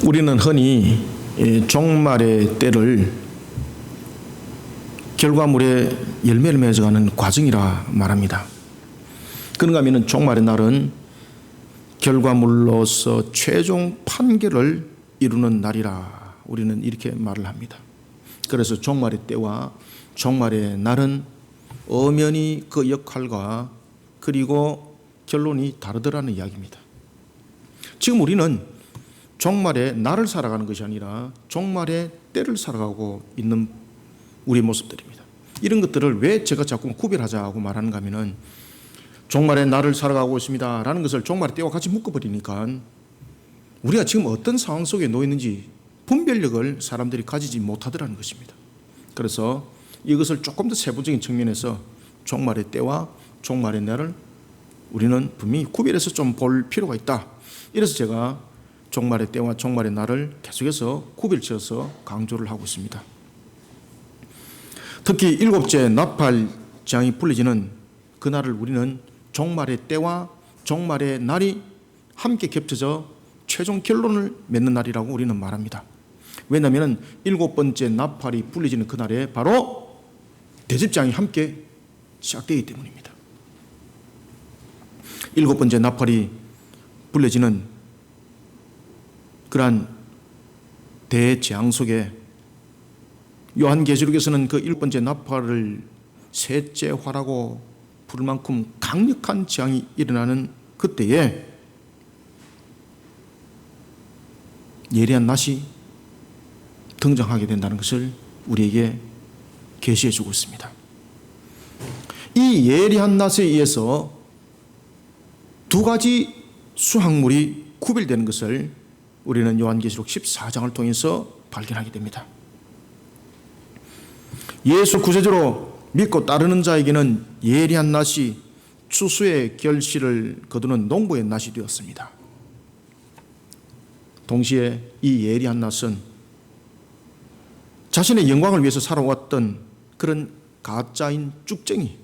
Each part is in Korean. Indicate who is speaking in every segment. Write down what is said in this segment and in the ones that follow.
Speaker 1: 우리는 흔히 종말의 때를 결과물의 열매를 맺어가는 과정이라 말합니다. 그런가 하면 종말의 날은 결과물로서 최종 판결을 이루는 날이라 우리는 이렇게 말을 합니다. 그래서 종말의 때와 종말의 날은 엄연히 그 역할과 그리고 결론이 다르더라는 이야기입니다. 지금 우리는 종말의 날을 살아가는 것이 아니라 종말의 때를 살아가고 있는 우리의 모습들입니다. 이런 것들을 왜 제가 자꾸 구별하자고 말하는가 하면은 종말의 날을 살아가고 있습니다 라는 것을 종말의 때와 같이 묶어버리니까 우리가 지금 어떤 상황 속에 놓여 있는지 분별력을 사람들이 가지지 못하더라는 것입니다. 그래서 이것을 조금 더 세부적인 측면에서 종말의 때와 종말의 날을 우리는 분명히 구별해서 좀 볼 필요가 있다. 이래서 제가 종말의 때와 종말의 날을 계속해서 구별지어서 강조를 하고 있습니다. 특히 일곱째 나팔장이 불려지는 그날을 우리는 종말의 때와 종말의 날이 함께 겹쳐져 최종 결론을 맺는 날이라고 우리는 말합니다. 왜냐하면 일곱 번째 나팔이 불려지는 그날에 바로 대집장이 함께 시작되기 때문입니다. 일곱 번째 나팔이 불려지는 그러한 대재앙 속에 요한계시록에서는 그 일곱 번째 나팔을 셋째 화라고 부를 만큼 강력한 재앙이 일어나는 그때에 예리한 낫이 등장하게 된다는 것을 우리에게 계시해 주고 있습니다. 이 예리한 낫에 의해서 두 가지 수확물이 구별되는 것을 우리는 요한계시록 14장을 통해서 발견하게 됩니다. 예수 구세주로 믿고 따르는 자에게는 예리한 낫이 추수의 결실을 거두는 농부의 낫이 되었습니다. 동시에 이 예리한 낫은 자신의 영광을 위해서 살아왔던 그런 가짜인 쭉정이,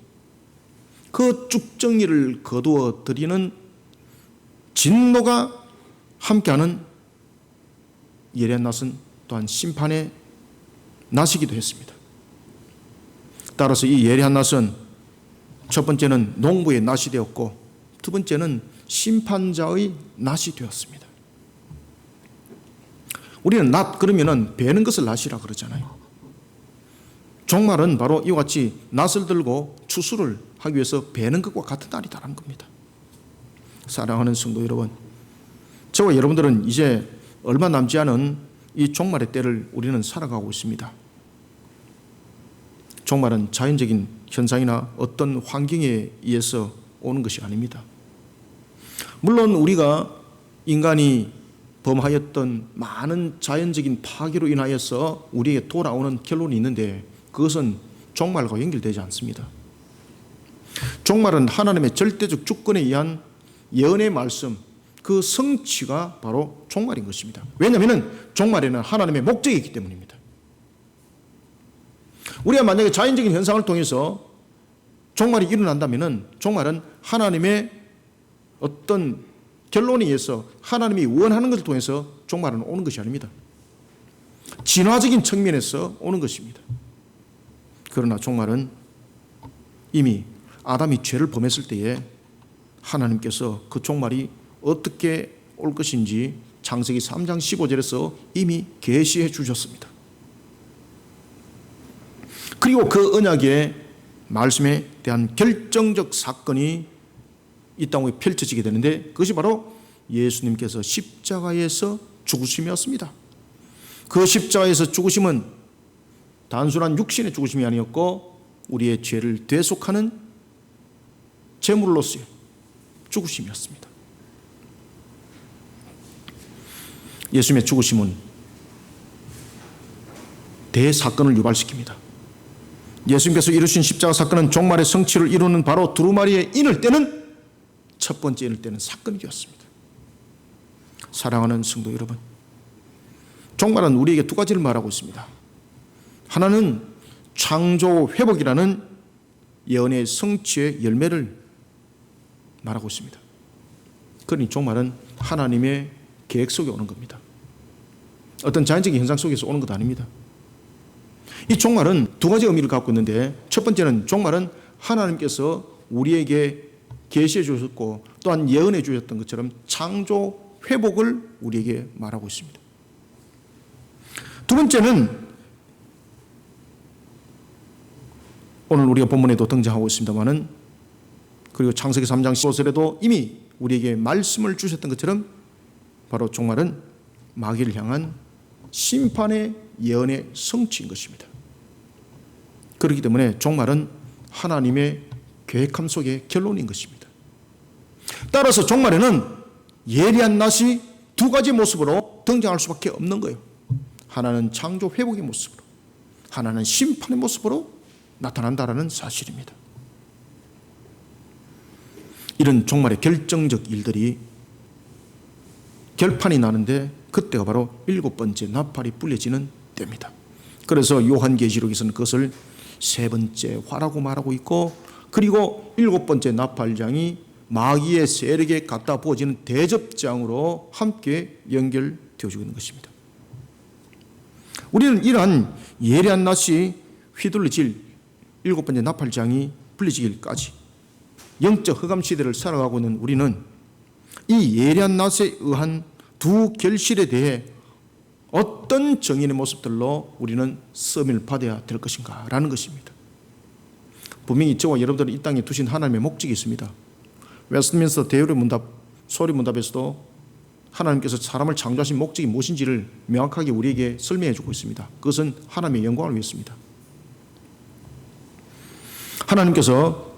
Speaker 1: 그 쭉정이를 거두어 드리는 진노가 함께하는 예리한 낫은 또한 심판의 낫이기도 했습니다. 따라서 이 예리한 낫은 첫 번째는 농부의 낫이 되었고 두 번째는 심판자의 낫이 되었습니다. 우리는 낫 그러면은 베는 것을 낫이라 그러잖아요. 종말은 바로 이와 같이 낫을 들고 추수를 하기 위해서 베는 것과 같은 날이다라는 겁니다. 사랑하는 성도 여러분, 저와 여러분들은 이제 얼마 남지 않은 이 종말의 때를 우리는 살아가고 있습니다. 종말은 자연적인 현상이나 어떤 환경에 의해서 오는 것이 아닙니다. 물론 우리가 인간이 범하였던 많은 자연적인 파괴로 인하여서 우리에게 돌아오는 결론이 있는데 그것은 종말과 연결되지 않습니다. 종말은 하나님의 절대적 주권에 의한 예언의 말씀, 그 성취가 바로 종말인 것입니다. 왜냐하면 종말에는 하나님의 목적이 있기 때문입니다. 우리가 만약에 자연적인 현상을 통해서 종말이 일어난다면 종말은 하나님의 어떤 결론에 의해서 하나님이 원하는 것을 통해서 종말은 오는 것이 아닙니다. 진화적인 측면에서 오는 것입니다. 그러나 종말은 이미 아담이 죄를 범했을 때에 하나님께서 그 종말이 어떻게 올 것인지 창세기 3장 15절에서 이미 계시해 주셨습니다. 그리고 그 언약의 말씀에 대한 결정적 사건이 이 땅에 펼쳐지게 되는데 그것이 바로 예수님께서 십자가에서 죽으심이었습니다. 그 십자가에서 죽으심은 단순한 육신의 죽으심이 아니었고 우리의 죄를 대속하는 제물로서의 죽으심이었습니다. 예수님의 죽으심은 대사건을 유발시킵니다. 예수님께서 이루신 십자가 사건은 종말의 성취를 이루는 바로 두루마리의 인을 떼는 첫 번째 인을 떼는 사건이 되었습니다. 사랑하는 성도 여러분, 종말은 우리에게 두 가지를 말하고 있습니다. 하나는 창조 회복이라는 예언의 성취의 열매를 말하고 있습니다. 그러니 종말은 하나님의 계획 속에 오는 겁니다. 어떤 자연적인 현상 속에서 오는 것도 아닙니다. 이 종말은 두 가지 의미를 갖고 있는데, 첫 번째는 종말은 하나님께서 우리에게 계시해 주셨고 또한 예언해 주셨던 것처럼 창조 회복을 우리에게 말하고 있습니다. 두 번째는 오늘 우리가 본문에도 등장하고 있습니다만은, 그리고 창세기 3장 15절에도 이미 우리에게 말씀을 주셨던 것처럼 바로 종말은 마귀를 향한 심판의 예언의 성취인 것입니다. 그렇기 때문에 종말은 하나님의 계획함 속의 결론인 것입니다. 따라서 종말에는 예리한 낫이 두 가지 모습으로 등장할 수밖에 없는 거예요. 하나는 창조 회복의 모습으로, 하나는 심판의 모습으로 나타난다라는 사실입니다. 이런 종말의 결정적 일들이 결판이 나는데 그때가 바로 7번째 나팔이 불려지는 때입니다. 그래서 요한계시록에서는 그것을 세 번째 화라고 말하고 있고, 그리고 7번째 나팔장이 마귀의 세력에 갖다 부어지는 대접장으로 함께 연결되어지고 있는 것입니다. 우리는 이러한 예리한 낫이 휘둘러질 7번째 나팔장이 불려지기까지 영적 흑암 시대를 살아가고 있는 우리는 이 예리한 낫에 의한 두 결실에 대해 어떤 정인의 모습들로 우리는 썸을 받아야 될 것인가 라는 것입니다. 분명히 저와 여러분들은 이 땅에 두신 하나님의 목적이 있습니다. 웨스트민스터 대의의 문답, 소리 문답에서도 하나님께서 사람을 창조하신 목적이 무엇인지를 명확하게 우리에게 설명해 주고 있습니다. 그것은 하나님의 영광을 위해서입니다. 하나님께서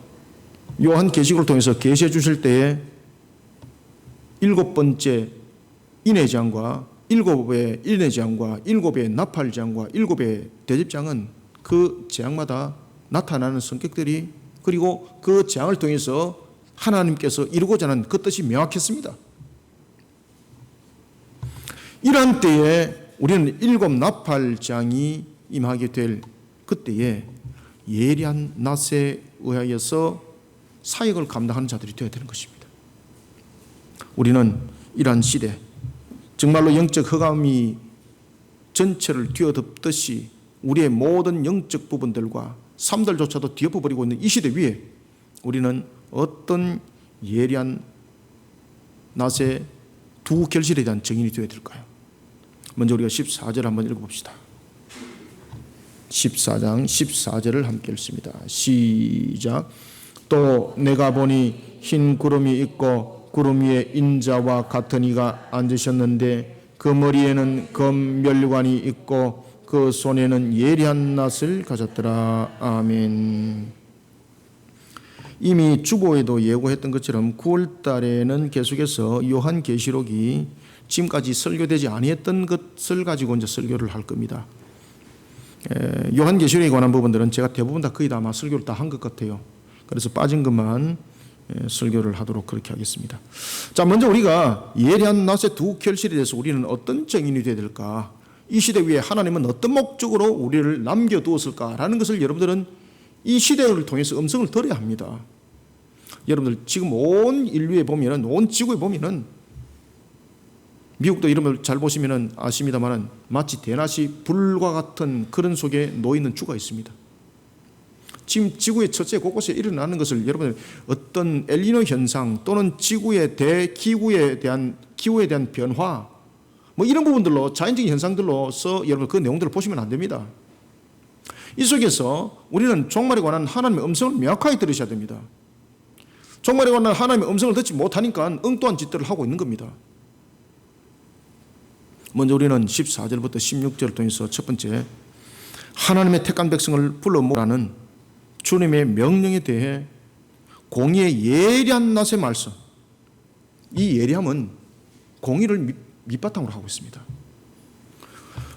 Speaker 1: 요한계시록을 통해서 계시해 주실 때에 7번째 인회장과 7의 인회장과 7의 나팔장과 7의 대접장은 그 재앙마다 나타나는 성격들이, 그리고 그 재앙을 통해서 하나님께서 이루고자 하는 그 뜻이 명확했습니다. 이러한 때에 우리는 7 나팔장이 임하게 될 그때에 예리한 낫에 의하여서 사역을 감당하는 자들이 되어야 되는 것입니다. 우리는 이러한 시대, 정말로 영적 흑암이 전체를 뒤어덮듯이 우리의 모든 영적 부분들과 삶들조차도 뒤엎어버리고 있는 이 시대 위에 우리는 어떤 예리한 낫의 두 결실에 대한 증인이 되어야 될까요? 먼저 우리가 14절 한번 읽어봅시다. 14장 14절을 함께 읽습니다. 시작. 또 내가 보니 흰 구름이 있고 구름 위에 인자와 같은 이가 앉으셨는데 그 머리에는 검멸관이 있고 그 손에는 예리한 낫을 가졌더라. 아멘. 이미 주보에도 예고했던 것처럼 9월 달에는 계속해서 요한계시록이 지금까지 설교되지 아니했던 것을 가지고 이제 설교를 할 겁니다. 요한계시록에 관한 부분들은 제가 대부분 다 거의 다 아마 설교를 다 한 것 같아요. 그래서 빠진 것만 설교를 하도록 그렇게 하겠습니다. 자, 먼저 우리가 예리한 낫의 두 결실에 대해서 우리는 어떤 증인이 되어야 될까? 이 시대 위에 하나님은 어떤 목적으로 우리를 남겨두었을까라는 것을 여러분들은 이 시대를 통해서 음성을 들어야 합니다. 여러분들 지금 온 인류에 보면은, 온 지구에 보면은, 미국도 이름을 잘 보시면은 아십니다만은 마치 대낮이 불과 같은 그런 속에 놓이는 주가 있습니다. 지금 지구의 첫째 곳곳에 일어나는 것을 여러분 어떤 엘니노 현상 또는 지구의 대기후에 대한 변화 뭐 이런 부분들로 자연적인 현상들로서 여러분 그 내용들을 보시면 안 됩니다. 이 속에서 우리는 종말에 관한 하나님의 음성을 명확하게 들으셔야 됩니다. 종말에 관한 하나님의 음성을 듣지 못하니까 엉뚱한 짓들을 하고 있는 겁니다. 먼저 우리는 14절부터 16절을 통해서 첫 번째 하나님의 택한 백성을 불러 모으라는 주님의 명령에 대해 공의의 예리한 낫의 말씀, 이 예리함은 공의를 밑바탕으로 하고 있습니다.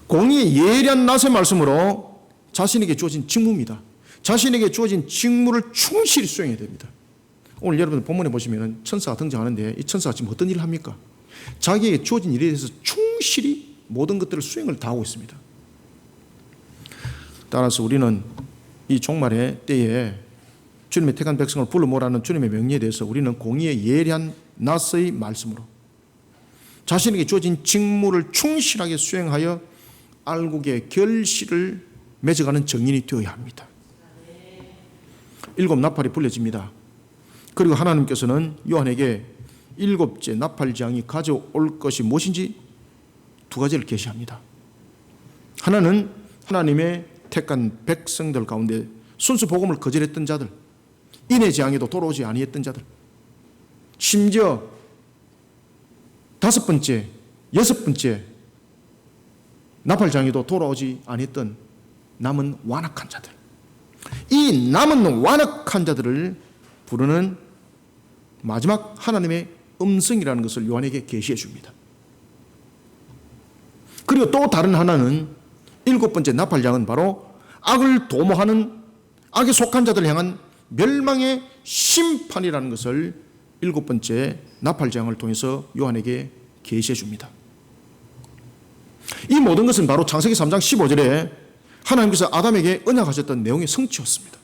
Speaker 1: 공의의 예리한 낫의 말씀으로 자신에게 주어진 직무입니다. 자신에게 주어진 직무를 충실히 수행해야 됩니다. 오늘 여러분들 본문에 보시면 천사가 등장하는데 이 천사가 지금 어떤 일을 합니까? 자기에게 주어진 일에 대해서 충실히 모든 것들을 수행을 다 하고 있습니다. 따라서 우리는 이 종말의 때에 주님의 택한 백성을 불러 모으라는 주님의 명령에 대해서 우리는 공의의 예리한 낫의 말씀으로 자신에게 주어진 직무를 충실하게 수행하여 알곡의 결실을 맺어가는 정인이 되어야 합니다. 7 나팔이 불려집니다. 그리고 하나님께서는 요한에게 7째 나팔장이 가져올 것이 무엇인지 2가지를 계시합니다. 하나는 하나님의 택한 백성들 가운데 순수 복음을 거절했던 자들, 인의 재앙에도 돌아오지 아니했던 자들, 심지어 5번째, 6번째 나팔장에도 돌아오지 아니했던 남은 완악한 자들, 이 남은 완악한 자들을 부르는 마지막 하나님의 음성이라는 것을 요한에게 계시해 줍니다. 그리고 또 다른 하나는 7번째 나팔장은 바로 악을 도모하는, 악에 속한 자들을 향한 멸망의 심판이라는 것을 7번째 나팔장을 통해서 요한에게 계시해 줍니다. 이 모든 것은 바로 창세기 3장 15절에 하나님께서 아담에게 언약하셨던 내용의 성취였습니다.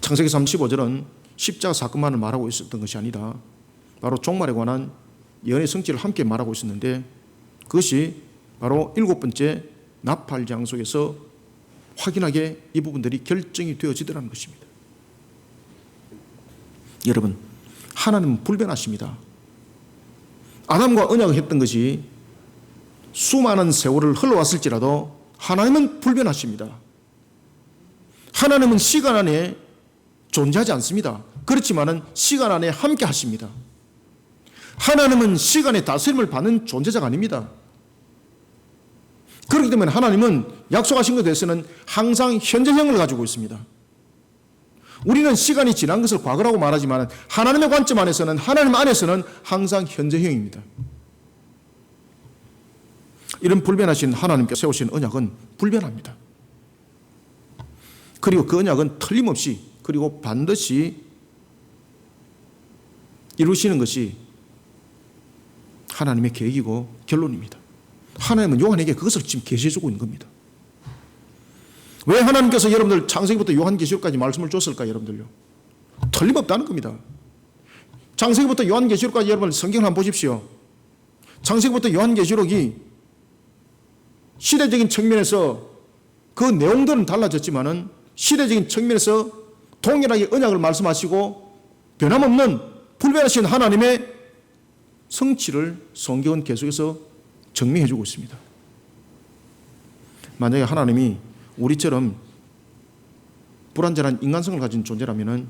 Speaker 1: 창세기 3장 15절은 십자가 사건만을 말하고 있었던 것이 아니라 바로 종말에 관한 예언의 성취를 함께 말하고 있었는데, 그것이 바로 7번째 나팔장 속에서 확인하게 이 부분들이 결정이 되어지더라는 것입니다. 여러분, 하나님은 불변하십니다. 아담과 언약을 했던 것이 수많은 세월을 흘러왔을지라도 하나님은 불변하십니다. 하나님은 시간 안에 존재하지 않습니다. 그렇지만은 시간 안에 함께 하십니다. 하나님은 시간의 다스림을 받는 존재자가 아닙니다. 그렇기 때문에 하나님은 약속하신 것에 대해서는 항상 현재형을 가지고 있습니다. 우리는 시간이 지난 것을 과거라고 말하지만 하나님의 관점 안에서는, 하나님 안에서는 항상 현재형입니다. 이런 불변하신 하나님께 세우신 언약은 불변합니다. 그리고 그 언약은 틀림없이, 그리고 반드시 이루시는 것이 하나님의 계획이고 결론입니다. 하나님은 요한에게 그것을 지금 계시해주고 있는 겁니다. 왜 하나님께서 여러분들 창세기부터 요한계시록까지 말씀을 줬을까? 여러분들요, 틀림없다는 겁니다. 창세기부터 요한계시록까지 여러분 성경을 한번 보십시오. 창세기부터 요한계시록이 시대적인 측면에서 그 내용들은 달라졌지만은 시대적인 측면에서 동일하게 언약을 말씀하시고 변함없는 불변하신 하나님의 성취를 성경은 계속해서 증명해주고 있습니다. 만약에 하나님이 우리처럼 불완전한 인간성을 가진 존재라면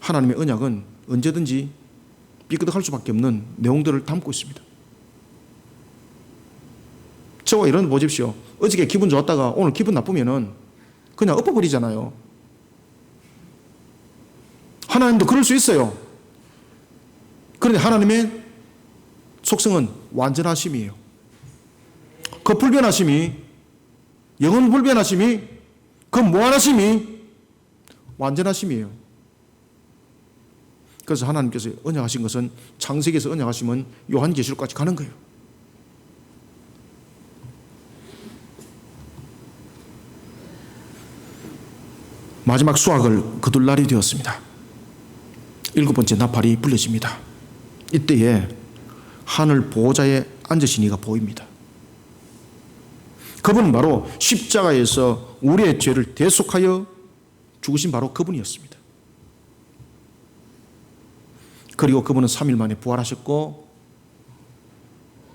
Speaker 1: 하나님의 언약은 언제든지 삐끗할 수밖에 없는 내용들을 담고 있습니다. 저와 이런 보십시오. 어저께 기분 좋았다가 오늘 기분 나쁘면은 그냥 엎어버리잖아요. 하나님도 그럴 수 있어요. 그런데 하나님의 속성은 완전하심이에요. 그 불변하심이, 영원 불변하심이, 그 무한하심이 완전하심이에요. 그래서 하나님께서 언약하신 것은, 창세기에서 언약하시면 요한계시록까지 가는 거예요. 마지막 수확을 거둘 날이 되었습니다. 7번째 나팔이 불려집니다. 이때에 하늘 보호자에 앉으신 이가 보입니다. 그분은 바로 십자가에서 우리의 죄를 대속하여 죽으신 바로 그분이었습니다. 그리고 그분은 3일 만에 부활하셨고,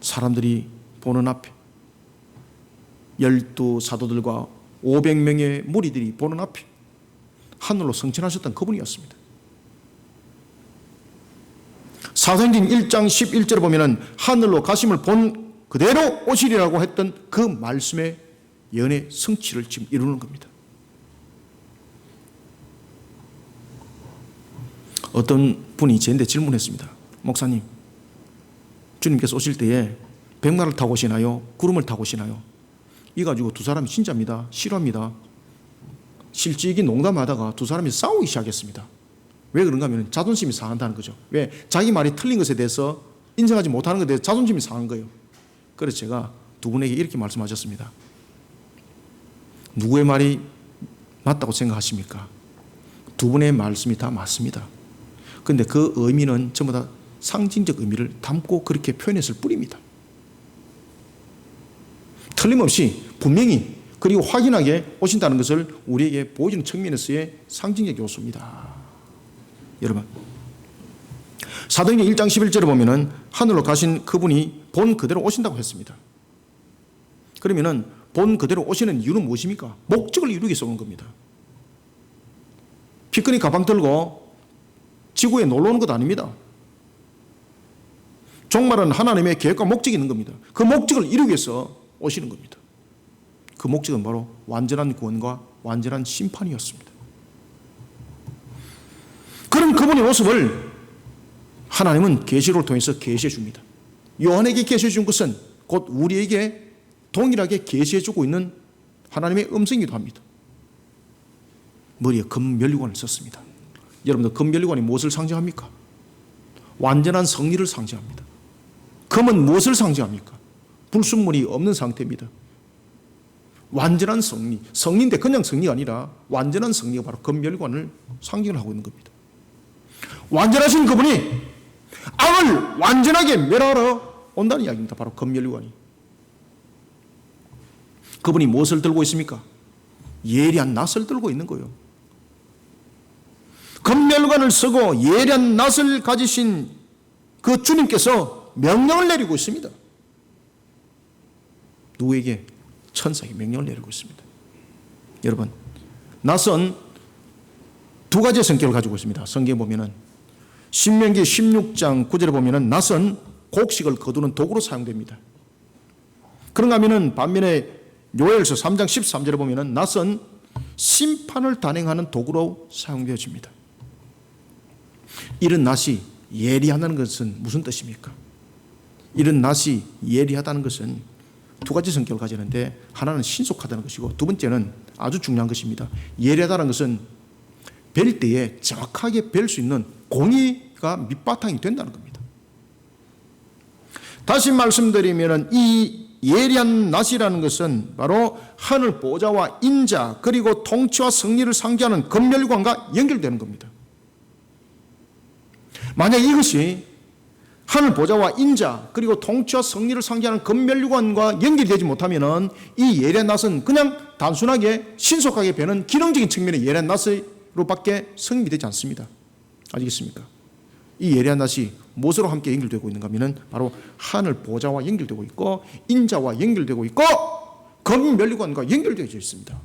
Speaker 1: 사람들이 보는 앞에 12사도들과 500명의 무리들이 보는 앞에 하늘로 승천하셨던 그분이었습니다. 사도행전 1장 11절에 보면은 하늘로 가심을 본 그대로 오시리라고 했던 그 말씀의 예언의 성취를 지금 이루는 겁니다. 어떤 분이 저한테 질문했습니다. 목사님, 주님께서 오실 때에 백마를 타고 오시나요? 구름을 타고 오시나요? 이 가지고 두 사람이 진짜입니다. 싫어합니다. 실직이 농담하다가 두 사람이 싸우기 시작했습니다. 왜 그런가 하면 자존심이 상한다는 거죠. 왜? 자기 말이 틀린 것에 대해서 인정하지 못하는 것에 대해서 자존심이 상한 거예요. 그래서 제가 두 분에게 이렇게 말씀하셨습니다. 누구의 말이 맞다고 생각하십니까? 두 분의 말씀이 다 맞습니다. 그런데 그 의미는 전부 다 상징적 의미를 담고 그렇게 표현했을 뿐입니다. 틀림없이 분명히 그리고 확인하게 오신다는 것을 우리에게 보여주는 측면에서의 상징적 요소입니다. 여러분, 사도행전 1장 11절에 보면은 하늘로 가신 그분이 본 그대로 오신다고 했습니다. 그러면은 본 그대로 오시는 이유는 무엇입니까? 목적을 이루기 위해서 오는 겁니다. 피크닉 가방 들고 지구에 놀러 오는 것 아닙니다. 종말은 하나님의 계획과 목적이 있는 겁니다. 그 목적을 이루기 위해서 오시는 겁니다. 그 목적은 바로 완전한 구원과 완전한 심판이었습니다. 그런 그분의 모습을 하나님은 계시록을 통해서 계시해 줍니다. 요한에게 계시해 준 것은 곧 우리에게 동일하게 계시해 주고 있는 하나님의 음성이기도 합니다. 머리에 금면류관을 썼습니다. 여러분들 금면류관이 무엇을 상징합니까? 완전한 성리를 상징합니다. 금은 무엇을 상징합니까? 불순물이 없는 상태입니다. 완전한 성리, 성리인데 그냥 성리가 아니라 완전한 성리가 바로 금면류관을 상징을 하고 있는 겁니다. 완전하신 그분이 악을 완전하게 멸하러 온다는 이야기입니다. 바로 금면류관이. 그분이 무엇을 들고 있습니까? 예리한 낫을 들고 있는 거예요. 금면류관을 쓰고 예리한 낫을 가지신 그 주님께서 명령을 내리고 있습니다. 누구에게? 천사에게 명령을 내리고 있습니다. 여러분, 낫은 두 가지의 성격을 가지고 있습니다. 성경에 보면은 신명기 16장 9절에 보면은 낫은 곡식을 거두는 도구로 사용됩니다. 그런가 하면은 반면에 요엘서 3장 13절에 보면은 낫은 심판을 단행하는 도구로 사용되어집니다. 이런 낫이 예리하다는 것은 무슨 뜻입니까? 이런 낫이 예리하다는 것은 두 가지 성격을 가지는데 하나는 신속하다는 것이고 두 번째는 아주 중요한 것입니다. 예리하다는 것은 벨 때에 정확하게 벨 수 있는 공의가 밑바탕이 된다는 겁니다. 다시 말씀드리면 이 예리한 낫이라는 것은 바로 하늘 보좌와 인자 그리고 통치와 승리를 상징하는 금면류관과 연결되는 겁니다. 만약 이것이 하늘 보좌와 인자 그리고 통치와 승리를 상징하는 금면류관과 연결되지 못하면 이 예리한 낫은 그냥 단순하게 신속하게 배는 기능적인 측면의 예리한 낫으로밖에 성립이 되지 않습니다. 아시겠습니까? 이 예리한 낫이 무엇으로 함께 연결되고 있는가 하면 바로 하늘 보좌와 연결되고 있고 인자와 연결되고 있고 금면류관과 연결되어 있습니다.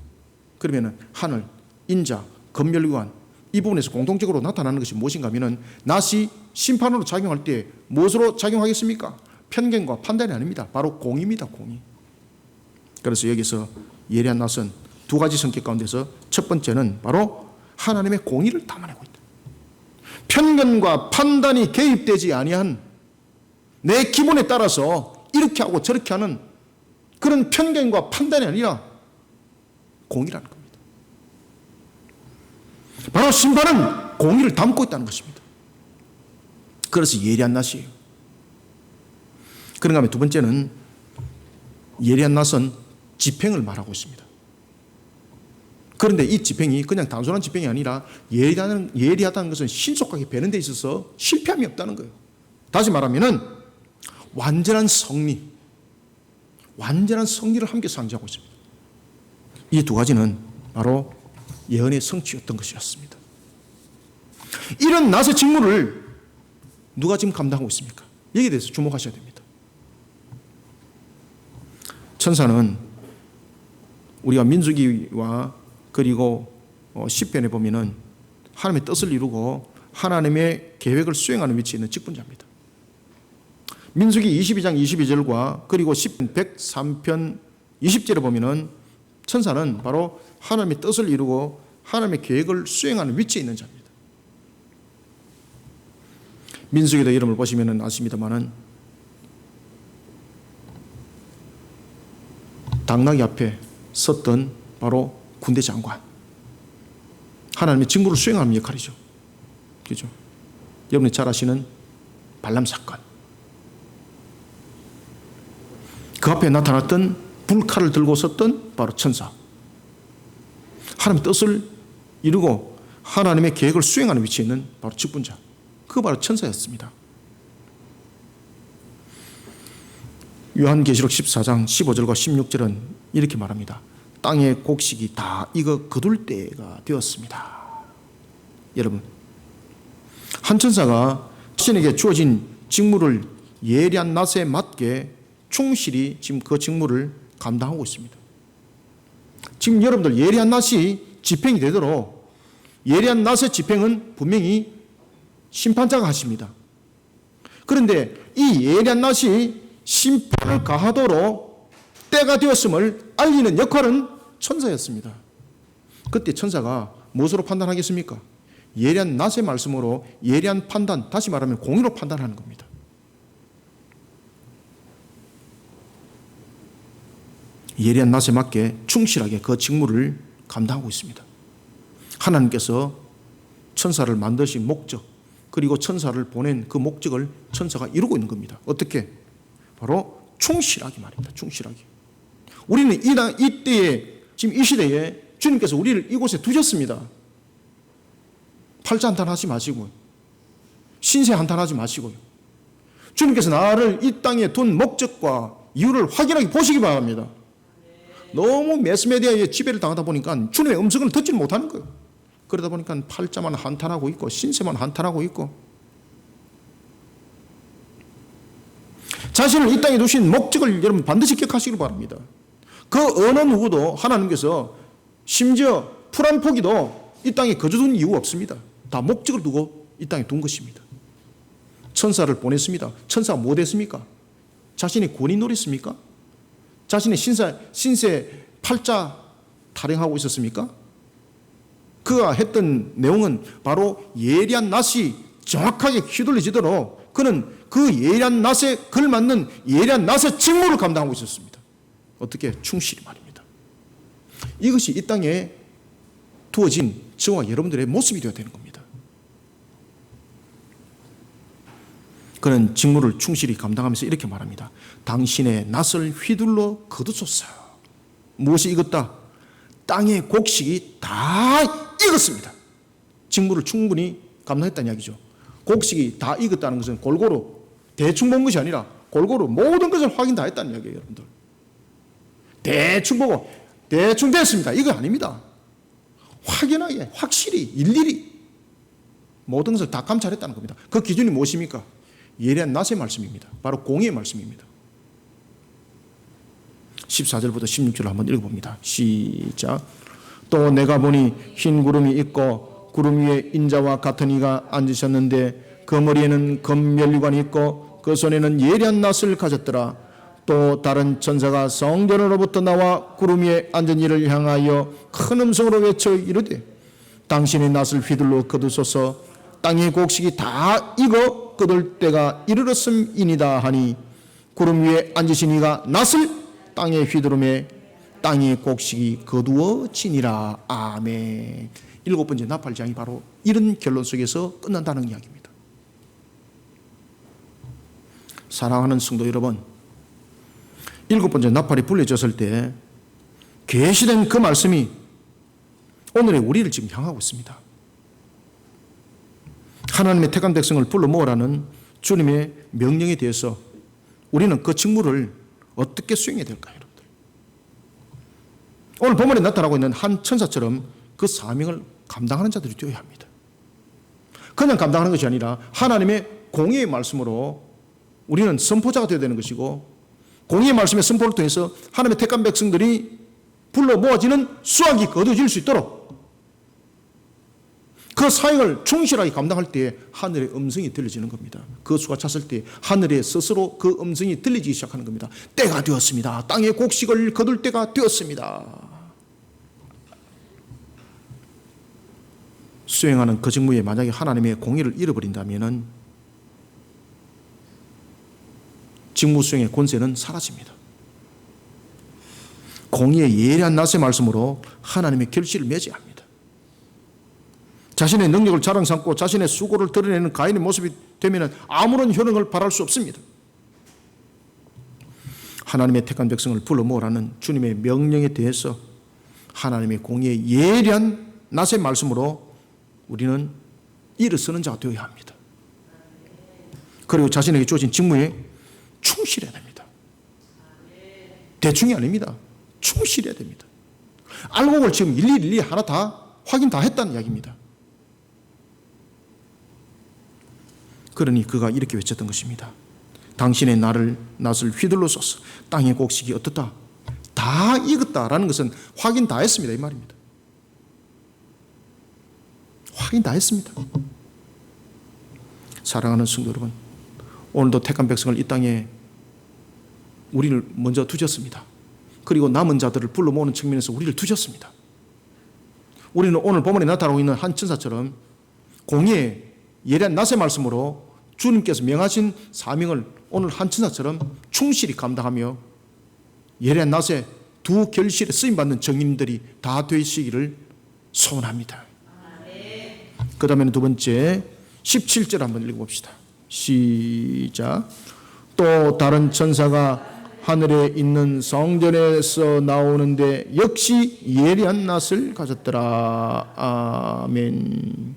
Speaker 1: 그러면 하늘, 인자, 금면류관 이 부분에서 공통적으로 나타나는 것이 무엇인가 하면 낫이 심판으로 작용할 때 무엇으로 작용하겠습니까? 편견과 판단이 아닙니다. 바로 공의입니다. 공의. 그래서 여기서 예리한 낫은 두 가지 성격 가운데서 첫 번째는 바로 하나님의 공의를 담아내고 있다. 편견과 판단이 개입되지 아니한 내 기분에 따라서 이렇게 하고 저렇게 하는 그런 편견과 판단이 아니라 공의라는 겁니다. 바로 심판은 공의를 담고 있다는 것입니다. 그래서 예리한 낫이에요. 그런가 하면 두 번째는 예리한 낫은 지팽을 말하고 있습니다. 그런데 이 지팽이 그냥 단순한 지팽이 아니라 예리하다는 것은 신속하게 배는 데 있어서 실패함이 없다는 거예요. 다시 말하면 완전한 성리를 함께 상징하고 있습니다. 이 두 가지는 바로 예언의 성취였던 것이었습니다. 이런 낫의 직무를 누가 지금 감당하고 있습니까? 여기에 대해서 주목하셔야 됩니다. 천사는 우리가 민수기와 그리고 시편에 보면은 하나님의 뜻을 이루고 하나님의 계획을 수행하는 위치에 있는 직분자입니다. 민수기 22장 22절과 그리고 시편 103편 20절에 보면은 천사는 바로 하나님의 뜻을 이루고 하나님의 계획을 수행하는 위치에 있는 자입니다. 민수기도 이름을 보시면 아십니다만은 당나귀 앞에 섰던 바로 군대 장관, 하나님의 직무를 수행하는 역할이죠. 그렇죠? 여러분이 잘 아시는 발람 사건, 그 앞에 나타났던 불칼을 들고 섰던 바로 천사, 하나님의 뜻을 이루고 하나님의 계획을 수행하는 위치에 있는 바로 직분자. 그거 바로 천사였습니다. 요한계시록 14장 15절과 16절은 이렇게 말합니다. 땅의 곡식이 다 익어 거둘 때가 되었습니다. 여러분, 한 천사가 자신에게 주어진 직무를 예리한 낫에 맞게 충실히 지금 그 직무를 감당하고 있습니다. 지금 여러분들 예리한 낫이 집행이 되도록 예리한 낫의 집행은 분명히 심판자가 하십니다. 그런데 이 예리한 낫이 심판을 가하도록 때가 되었음을 알리는 역할은 천사였습니다. 그때 천사가 무엇으로 판단하겠습니까? 예리한 낫의 말씀으로 예리한 판단, 다시 말하면 공의로 판단하는 겁니다. 예리한 낫에 맞게 충실하게 그 직무를 감당하고 있습니다. 하나님께서 천사를 만드신 목적, 그리고 천사를 보낸 그 목적을 천사가 이루고 있는 겁니다. 어떻게? 바로 충실하게 말입니다. 충실하게. 우리는 이때에, 지금 이 시대에 주님께서 우리를 이곳에 두셨습니다. 팔자 한탄하지 마시고, 신세 한탄하지 마시고요. 주님께서 나를 이 땅에 둔 목적과 이유를 확인하게 보시기 바랍니다. 너무 매스미디어에 지배를 당하다 보니까 주님의 음성을 듣지 못하는 거예요. 그러다 보니까 팔자만 한탄하고 있고 신세만 한탄하고 있고, 자신을 이 땅에 두신 목적을 여러분 반드시 기억하시길 바랍니다. 그 어느 누구도 하나님께서 심지어 풀 한 포기도 이 땅에 거주둔 이유 없습니다. 다 목적을 두고 이 땅에 둔 것입니다. 천사를 보냈습니다. 천사가 뭐 됐습니까? 자신의 권위 노렸습니까? 자신의 신세 팔자 타령하고 있었습니까? 그가 했던 내용은 바로 예리한 낫이 정확하게 휘둘려지도록 그는 그 예리한 낫에 걸맞는 예리한 낫의 직무를 감당하고 있었습니다. 어떻게? 충실히 말입니다. 이것이 이 땅에 두어진 저와 여러분들의 모습이 되어야 되는 겁니다. 그는 직무를 충실히 감당하면서 이렇게 말합니다. 당신의 낫을 휘둘러 거두소서. 무엇이 익었다? 땅의 곡식이 다 익었습니다. 직무를 충분히 감당했다는 이야기죠. 곡식이 다 익었다는 것은 골고루 대충 본 것이 아니라 골고루 모든 것을 확인 다 했다는 이야기예요. 여러분들, 대충 보고 대충 됐습니다, 이거 아닙니다. 확연하게 확실히 일일이 모든 것을 다 감찰했다는 겁니다. 그 기준이 무엇입니까? 예리한 낫의 말씀입니다. 바로 공의의 말씀입니다. 14절부터 16절을 한번 읽어봅니다. 시작. 또 내가 보니 흰 구름이 있고 구름 위에 인자와 같은 이가 앉으셨는데 그 머리에는 금면류관이 있고 그 손에는 예리한 낫을 가졌더라. 또 다른 천사가 성전으로부터 나와 구름 위에 앉은 이를 향하여 큰 음성으로 외쳐 이르되 당신의 낫을 휘둘러 거두소서. 땅의 곡식이 다 익어 거둘 때가 이르렀음이니이다 하니 구름 위에 앉으신 이가 낫을 땅에 휘두르매 땅의 곡식이 거두어지니라. 아멘. 7번째 나팔장이 바로 이런 결론 속에서 끝난다는 이야기입니다. 사랑하는 성도 여러분, 7번째 나팔이 불려졌을 때 계시된 그 말씀이 오늘의 우리를 지금 향하고 있습니다. 하나님의 택한 백성을 불러 모으라는 주님의 명령에 대해서 우리는 그 직무를 어떻게 수행해야 될까요, 여러분들? 오늘 본문에 나타나고 있는 한 천사처럼 그 사명을 감당하는 자들이 되어야 합니다. 그냥 감당하는 것이 아니라 하나님의 공의의 말씀으로 우리는 선포자가 되어야 되는 것이고, 공의의 말씀의 선포를 통해서 하나님의 택한 백성들이 불러 모아지는 수확이 거두어질 수 있도록 그 사역을 충실하게 감당할 때 하늘의 음성이 들려지는 겁니다. 그 수가 찼을 때 하늘에 스스로 그 음성이 들리기 시작하는 겁니다. 때가 되었습니다. 땅의 곡식을 거둘 때가 되었습니다. 수행하는 그 직무에 만약에 하나님의 공의를 잃어버린다면 직무 수행의 권세는 사라집니다. 공의의 예리한 낫의 말씀으로 하나님의 결실을 맺어야 합니다. 자신의 능력을 자랑 삼고 자신의 수고를 드러내는 가인의 모습이 되면 아무런 효능을 발할 수 없습니다. 하나님의 택한 백성을 불러 모으라는 주님의 명령에 대해서 하나님의 공의의 예리한 낫의 말씀으로 우리는 일어서는 자가 되어야 합니다. 그리고 자신에게 주어진 직무에 충실해야 됩니다. 대충이 아닙니다. 충실해야 됩니다. 알곡을 지금 일일이 하나 다 확인 다 했다는 이야기입니다. 그러니 그가 이렇게 외쳤던 것입니다. 당신의 낫을 휘둘러소서. 땅의 곡식이 어떻다? 다 익었다라는 것은 확인 다 했습니다. 이 말입니다. 확인 다 했습니다. 사랑하는 성도 여러분, 오늘도 택한 백성을 이 땅에 우리를 먼저 두셨습니다. 그리고 남은 자들을 불러 모으는 측면에서 우리를 두셨습니다. 우리는 오늘 본문에 나타나고 있는 한 천사처럼 공의의 예리한 낫의 말씀으로 주님께서 명하신 사명을 오늘 한 천사처럼 충실히 감당하며 예리한 낫의 두 결실에 쓰임받는 정인들이 다 되시기를 소원합니다. 그 다음에는 두 번째 17절 한번 읽어봅시다. 시작. 또 다른 천사가 하늘에 있는 성전에서 나오는데 역시 예리한 낫을 가졌더라. 아멘.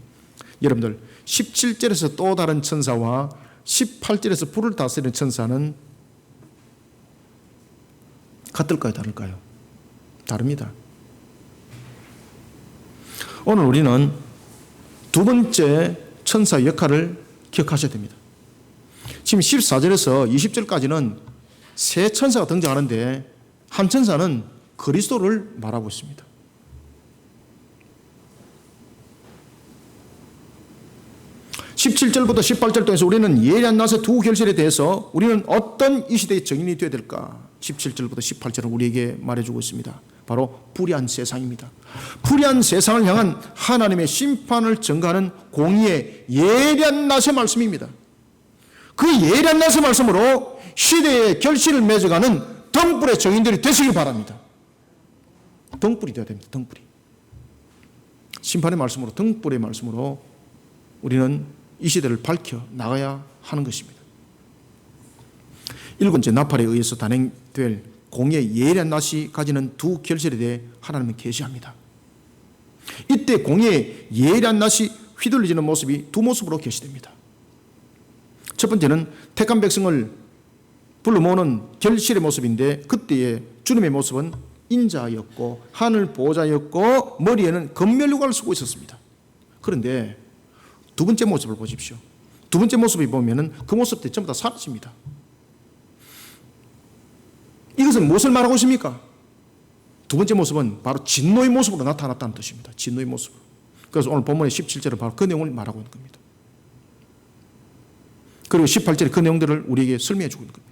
Speaker 1: 여러분들 17절에서 또 다른 천사와 18절에서 불을 다스리는 천사는 같을까요? 다를까요? 다릅니다. 오늘 우리는 두 번째 천사 역할을 기억하셔야 됩니다. 지금 14절에서 20절까지는 세 천사가 등장하는데 한 천사는 그리스도를 말하고 있습니다. (17절부터 18절) 통해서 우리는 예리한 낫의 두 결실에 대해서 우리는 어떤 이 시대의 정인이 되어야 될까? 17절부터 18절은 우리에게 말해주고 있습니다. 바로 불의한 세상입니다. 불의한 세상을 향한 하나님의 심판을 전가하는 공의의 예리한 낫의 말씀입니다. 그 예리한 낫의 말씀으로 시대의 결실을 맺어가는 등불의 정인들이 되시길 바랍니다. 등불이 되어야 됩니다. 등불이. 심판의 말씀으로, 등불의 말씀으로 우리는 이 시대를 밝혀 나가야 하는 것입니다. 일곱 번째, 나팔에 의해서 단행될 공의의 예리한 낫이 가지는 두 결실에 대해 하나님은 계시합니다. 이때 공의의 예리한 낫이 휘둘리지는 모습이 두 모습으로 계시됩니다. 첫 번째는 택한 백성을 불러 모으는 결실의 모습인데, 그때의 주님의 모습은 인자였고 하늘 보호자였고 머리에는 금면류관을 쓰고 있었습니다. 그런데 두 번째 모습을 보십시오. 두 번째 모습을 보면은 그 모습들이 전부 다 사라집니다. 이것은 무엇을 말하고 있습니까? 두 번째 모습은 바로 진노의 모습으로 나타났다는 뜻입니다. 진노의 모습으로. 그래서 오늘 본문의 17절은 바로 그 내용을 말하고 있는 겁니다. 그리고 18절에 그 내용들을 우리에게 설명해 주고 있는 겁니다.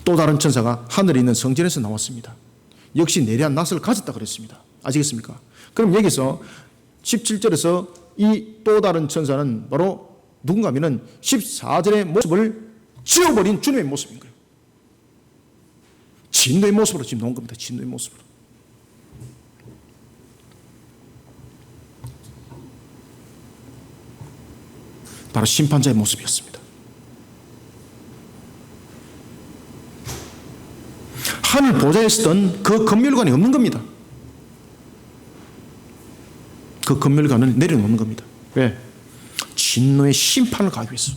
Speaker 1: 또 다른 천사가 하늘에 있는 성전에서 나왔습니다. 역시 예리한 낫을 가졌다 그랬습니다. 아시겠습니까? 그럼 여기서 17절에서 이 또 다른 천사는 바로 누군가 하면은 14절의 모습을 지워버린 주님의 모습인 거예요. 진노의 모습으로 지금 놓은 겁니다. 진노의 모습으로. 바로 심판자의 모습이었습니다. 하늘 보좌에 있었던 그 금멸관이 없는 겁니다. 그 금멸관을 내려놓는 겁니다. 왜? 진노의 심판을 가기 위해서.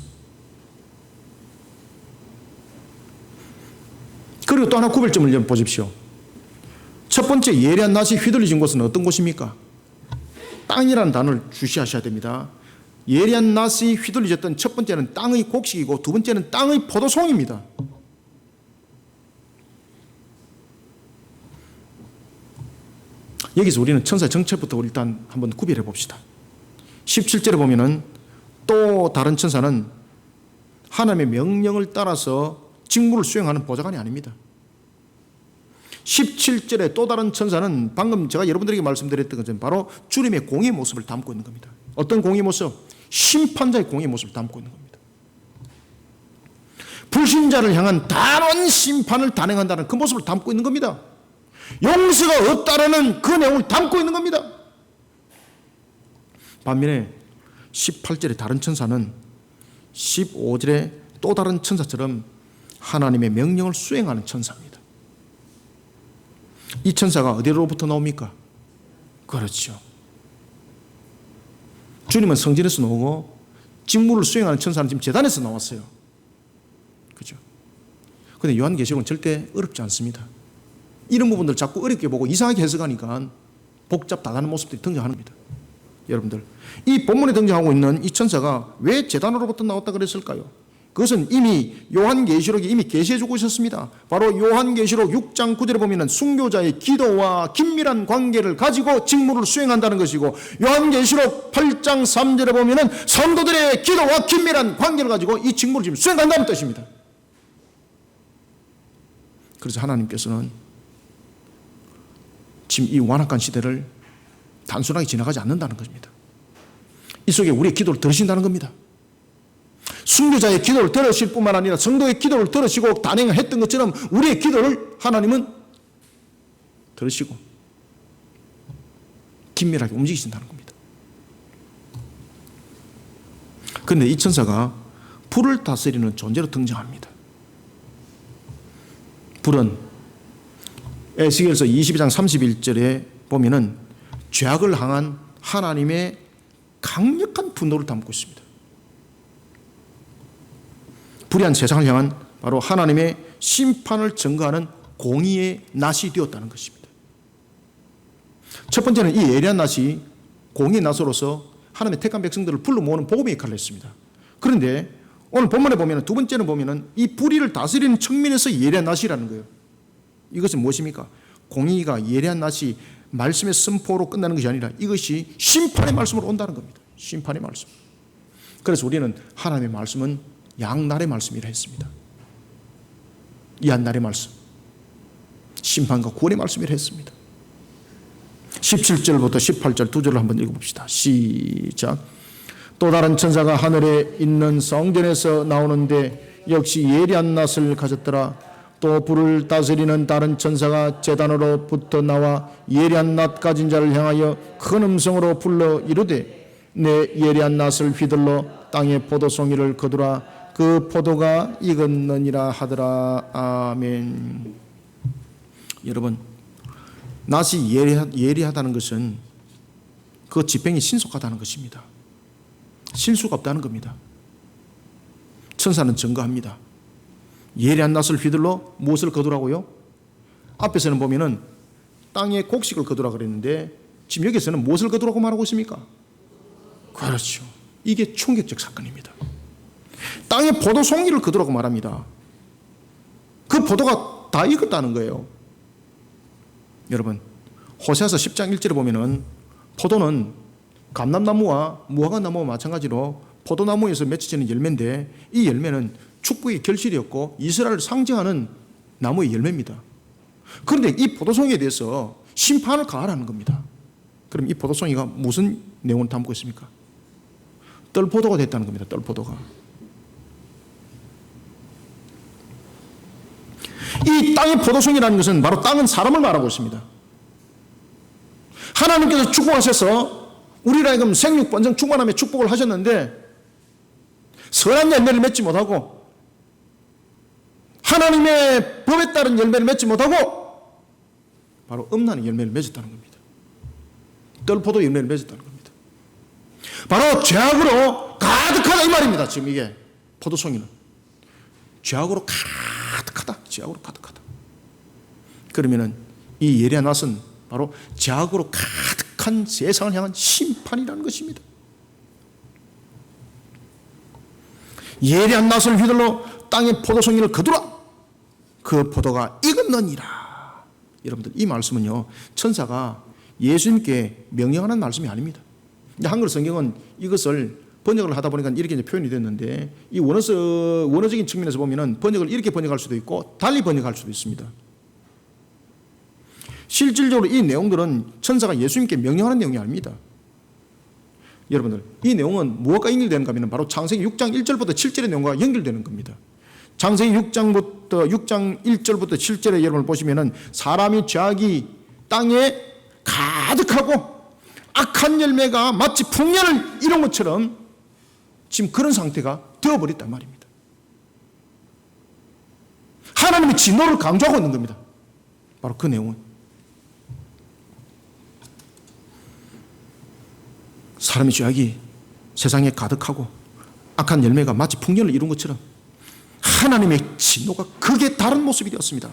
Speaker 1: 그리고 또 하나 구별점을 좀 보십시오. 첫 번째 예리한 낫이 휘둘리진 곳은 어떤 곳입니까? 땅이라는 단어를 주시하셔야 됩니다. 예리한 낫이 휘둘리졌던 첫 번째는 땅의 곡식이고 두 번째는 땅의 포도송입니다. 여기서 우리는 천사의 정체부터 일단 한번 구별해 봅시다. 17절에 보면은 또 다른 천사는 하나님의 명령을 따라서 직무를 수행하는 보좌관이 아닙니다. 17절에 또 다른 천사는 방금 제가 여러분들에게 말씀드렸던 것은 바로 주님의 공의 모습을 담고 있는 겁니다. 어떤 공의 모습? 심판자의 공의 모습을 담고 있는 겁니다. 불신자를 향한 단호한 심판을 단행한다는 그 모습을 담고 있는 겁니다. 용서가 없다라는 그 내용을 담고 있는 겁니다. 반면에 18절의 다른 천사는 15절의 또 다른 천사처럼 하나님의 명령을 수행하는 천사입니다. 이 천사가 어디로부터 나옵니까? 그렇죠. 주님은 성전에서 나오고 직무를 수행하는 천사는 지금 재단에서 나왔어요. 그죠? 근데 요한계시록은 절대 어렵지 않습니다. 이런 부분들 자꾸 어렵게 보고 이상하게 해석하니까 복잡다단한 모습들이 등장하는 겁니다. 여러분들, 이 본문에 등장하고 있는 이 천사가 왜 재단으로부터 나왔다 그랬을까요? 그것은 이미 요한계시록이 이미 계시해주고 있었습니다. 바로 요한계시록 6장 9절에 보면 순교자의 기도와 긴밀한 관계를 가지고 직무를 수행한다는 것이고, 요한계시록 8장 3절에 보면 성도들의 기도와 긴밀한 관계를 가지고 이 직무를 지금 수행한다는 뜻입니다. 그래서 하나님께서는 지금 이 완악한 시대를 단순하게 지나가지 않는다는 것입니다. 이 속에 우리의 기도를 들으신다는 겁니다. 순교자의 기도를 들으실 뿐만 아니라 성도의 기도를 들으시고 단행했던 것처럼 우리의 기도를 하나님은 들으시고 긴밀하게 움직이신다는 겁니다. 그런데 이 천사가 불을 다스리는 존재로 등장합니다. 불은 에스겔서 22장 31절에 보면은 죄악을 향한 하나님의 강력한 분노를 담고 있습니다. 불의한 세상을 향한 바로 하나님의 심판을 증거하는 공의의 낫이 되었다는 것입니다. 첫 번째는 이 예리한 낫이 공의의 낫으로서 하나님의 택한 백성들을 불러 모으는 복음의 역할을 했습니다. 그런데 오늘 본문에 보면 두 번째는 보면은 이 불의를 다스리는 측면에서 예리한 낫이라는 거예요. 이것은 무엇입니까? 공의가 예리한 낫이 말씀의 선포로 끝나는 것이 아니라 이것이 심판의 말씀으로 온다는 겁니다. 심판의 말씀. 그래서 우리는 하나님의 말씀은 양날의 말씀이라 했습니다. 이 한날의 말씀, 심판과 구원의 말씀이라 했습니다. 17절부터 18절 두 절을 한번 읽어봅시다. 시작. 또 다른 천사가 하늘에 있는 성전에서 나오는데 역시 예리한 낫을 가졌더라. 또 불을 다스리는 다른 천사가 제단으로부터 나와 예리한 낫 가진 자를 향하여 큰 음성으로 불러 이르되 내 예리한 낫을 휘둘러 땅에 포도송이를 거두라. 그 포도가 익었느니라 하더라. 아멘. 여러분, 낫이 예리하다는 것은 그 집행이 신속하다는 것입니다. 실수가 없다는 겁니다. 천사는 증거합니다. 예리한 낫을 휘둘러 무엇을 거두라고요? 앞에서는 보면은 땅에 곡식을 거두라 그랬는데 지금 여기서는 무엇을 거두라고 말하고 있습니까? 그렇죠. 이게 충격적 사건입니다. 땅에 포도송이를 거두라고 말합니다. 그 포도가 다 익었다는 거예요. 여러분, 호세아서 10장 1절에 보면은 포도는 감람나무와 무화과나무와 마찬가지로 포도나무에서 맺혀지는 열매인데 이 열매는 축복의 결실이었고 이스라엘을 상징하는 나무의 열매입니다. 그런데 이 포도송이에 대해서 심판을 가하라는 겁니다. 그럼 이 포도송이가 무슨 내용을 담고 있습니까? 떨포도가 됐다는 겁니다. 떨포도가. 이 땅의 포도송이라는 것은 바로 땅은 사람을 말하고 있습니다. 하나님께서 축복하셔서 우리를 하여금 생육 번성 충만함의 축복을 하셨는데 선한 열매를 맺지 못하고 하나님의 법에 따른 열매를 맺지 못하고 바로 음란의 열매를 맺었다는 겁니다. 떨포도 열매를 맺었다는 겁니다. 바로 죄악으로 가득하다 이 말입니다. 지금 이게 포도송이는 죄악으로 가득하다. 죄악으로 가득하다. 그러면은 이 예리한 낫은 바로 죄악으로 가득한 세상을 향한 심판이라는 것입니다. 예리한 낫을 휘둘러 땅에 포도송이를 거두라. 그 포도가 익었느니라. 여러분들, 이 말씀은요, 천사가 예수님께 명령하는 말씀이 아닙니다. 한글 성경은 이것을 번역을 하다 보니까 이렇게 표현이 됐는데 이 원어적인 측면에서 보면은 번역을 이렇게 번역할 수도 있고 달리 번역할 수도 있습니다. 실질적으로 이 내용들은 천사가 예수님께 명령하는 내용이 아닙니다. 여러분들, 이 내용은 무엇과 연결되는가 하면 바로 창세기 6장 1절부터 7절의 내용과 연결되는 겁니다. 창세기 6장 1절부터 7절에 여러분을 보시면은 사람이 죄악이 땅에 가득하고 악한 열매가 마치 풍년을 이룬 것처럼 지금 그런 상태가 되어버렸단 말입니다. 하나님의 진노를 강조하고 있는 겁니다. 바로 그 내용은 사람의 죄악이 세상에 가득하고 악한 열매가 마치 풍년을 이룬 것처럼 하나님의 진노가 극에 다른 모습이 되었습니다.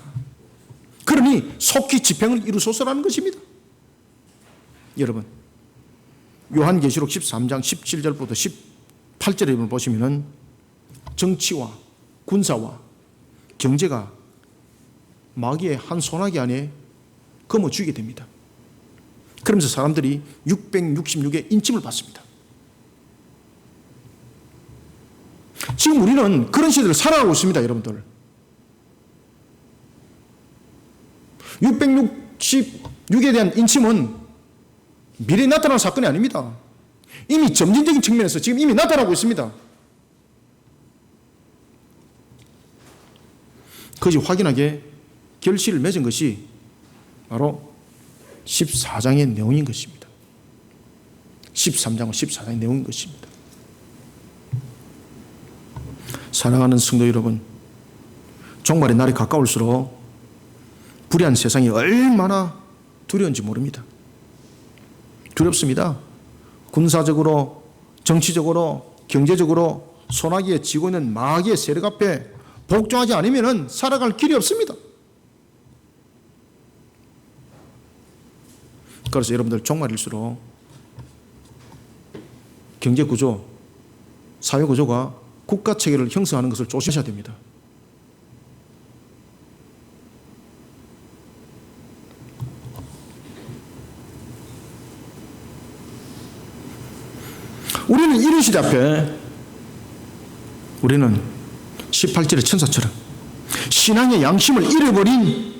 Speaker 1: 그러니 속히 집행을 이루소서라는 것입니다. 여러분, 요한계시록 13장 17절부터 18절에 보시면 정치와 군사와 경제가 마귀의 한 소나기 안에 거머쥐게 됩니다. 그러면서 사람들이 666의 인침을 받습니다. 지금 우리는 그런 시대를 살아가고 있습니다, 여러분들. 666에 대한 인침은 미래에 나타날 사건이 아닙니다. 이미 점진적인 측면에서 지금 이미 나타나고 있습니다. 그것이 확인하게 결실을 맺은 것이 바로 14장의 내용인 것입니다. 13장은 14장의 내용인 것입니다. 사랑하는 성도 여러분, 종말의 날이 가까울수록 불의한 세상이 얼마나 두려운지 모릅니다. 두렵습니다. 군사적으로, 정치적으로, 경제적으로 소나기에 지고 있는 마귀의 세력 앞에 복종하지 않으면 살아갈 길이 없습니다. 그래서 여러분들 종말일수록 경제구조, 사회구조가 국가체계를 형성하는 것을 조심하셔야 됩니다. 우리는 이런 시대 앞에 우리는 18절의 천사처럼 신앙의 양심을 잃어버린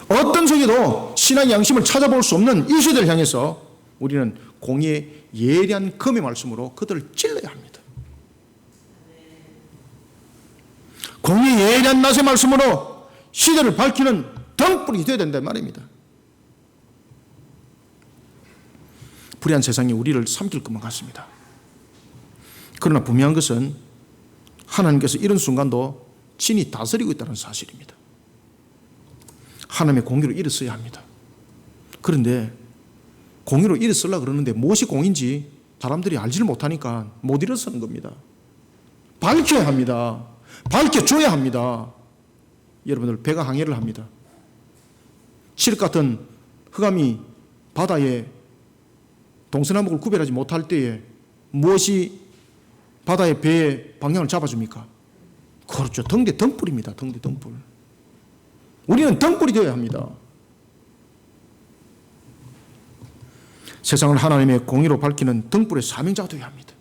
Speaker 1: 어떤 속에도 신앙의 양심을 찾아볼 수 없는 이 시대를 향해서 우리는 공의의 예리한 검의 말씀으로 그들을 찔러야 합니다. 공의의 예리한 낫의 말씀으로 시대를 밝히는 등불이 되어야 된다는 말입니다. 불의한 세상이 우리를 삼킬 것만 같습니다. 그러나 분명한 것은 하나님께서 이런 순간도 친히 다스리고 있다는 사실입니다. 하나님의 공의로 일어서야 합니다. 그런데 공의로 일어서려고 그러는데 무엇이 공인지 사람들이 알지를 못하니까 못 일어서는 겁니다. 밝혀야 합니다. 밝혀줘야 합니다. 여러분들, 배가 항해를 합니다. 칠흑 같은 흑암이 바다에 동서남북을 구별하지 못할 때에 무엇이 바다의 배의 방향을 잡아줍니까? 그렇죠. 등대 등불입니다. 등대 등불. 우리는 등불이 되어야 합니다. 세상을 하나님의 공의로 밝히는 등불의 사명자가 되어야 합니다.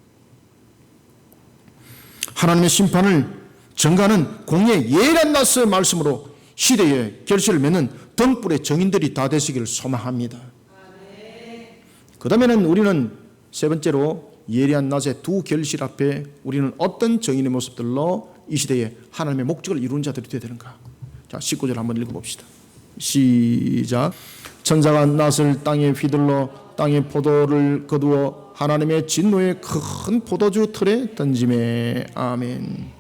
Speaker 1: 하나님의 심판을 전가하는 공의의 예리한 낫의 말씀으로 시대에 결실을 맺는 등불의 정인들이 다 되시기를 소망합니다. 그 다음에는 우리는 세 번째로 예리한 낫의 두 결실 앞에 우리는 어떤 정인의 모습들로 이 시대에 하나님의 목적을 이루는 자들이 되어야 되는가. 자, 19절 한번 읽어봅시다. 시작. 천사가 낫을 땅에 휘둘러 땅의 포도를 거두어 하나님의 진노의 큰 포도주 틀에 던지매. 아멘.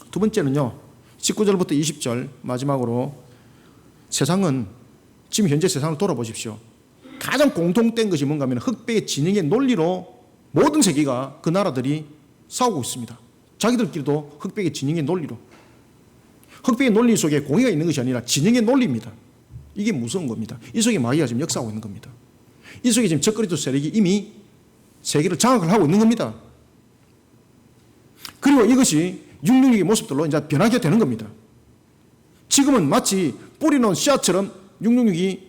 Speaker 1: 두 번째는요, 19절부터 20절 마지막으로 세상은 지금 현재 세상을 돌아보십시오. 가장 공통된 것이 뭔가 하면 흑백의 진영의 논리로 모든 세계가 그 나라들이 싸우고 있습니다. 자기들끼리도 흑백의 진영의 논리로. 흑백의 논리 속에 공의가 있는 것이 아니라 진영의 논리입니다. 이게 무서운 겁니다. 이 속에 마귀가 지금 역사하고 있는 겁니다. 이 속에 지금 적그리스도 세력이 이미 세계를 장악을 하고 있는 겁니다. 그리고 이것이 666의 모습들로 이제 변하게 되는 겁니다. 지금은 마치 뿌리놓은 씨앗처럼 666이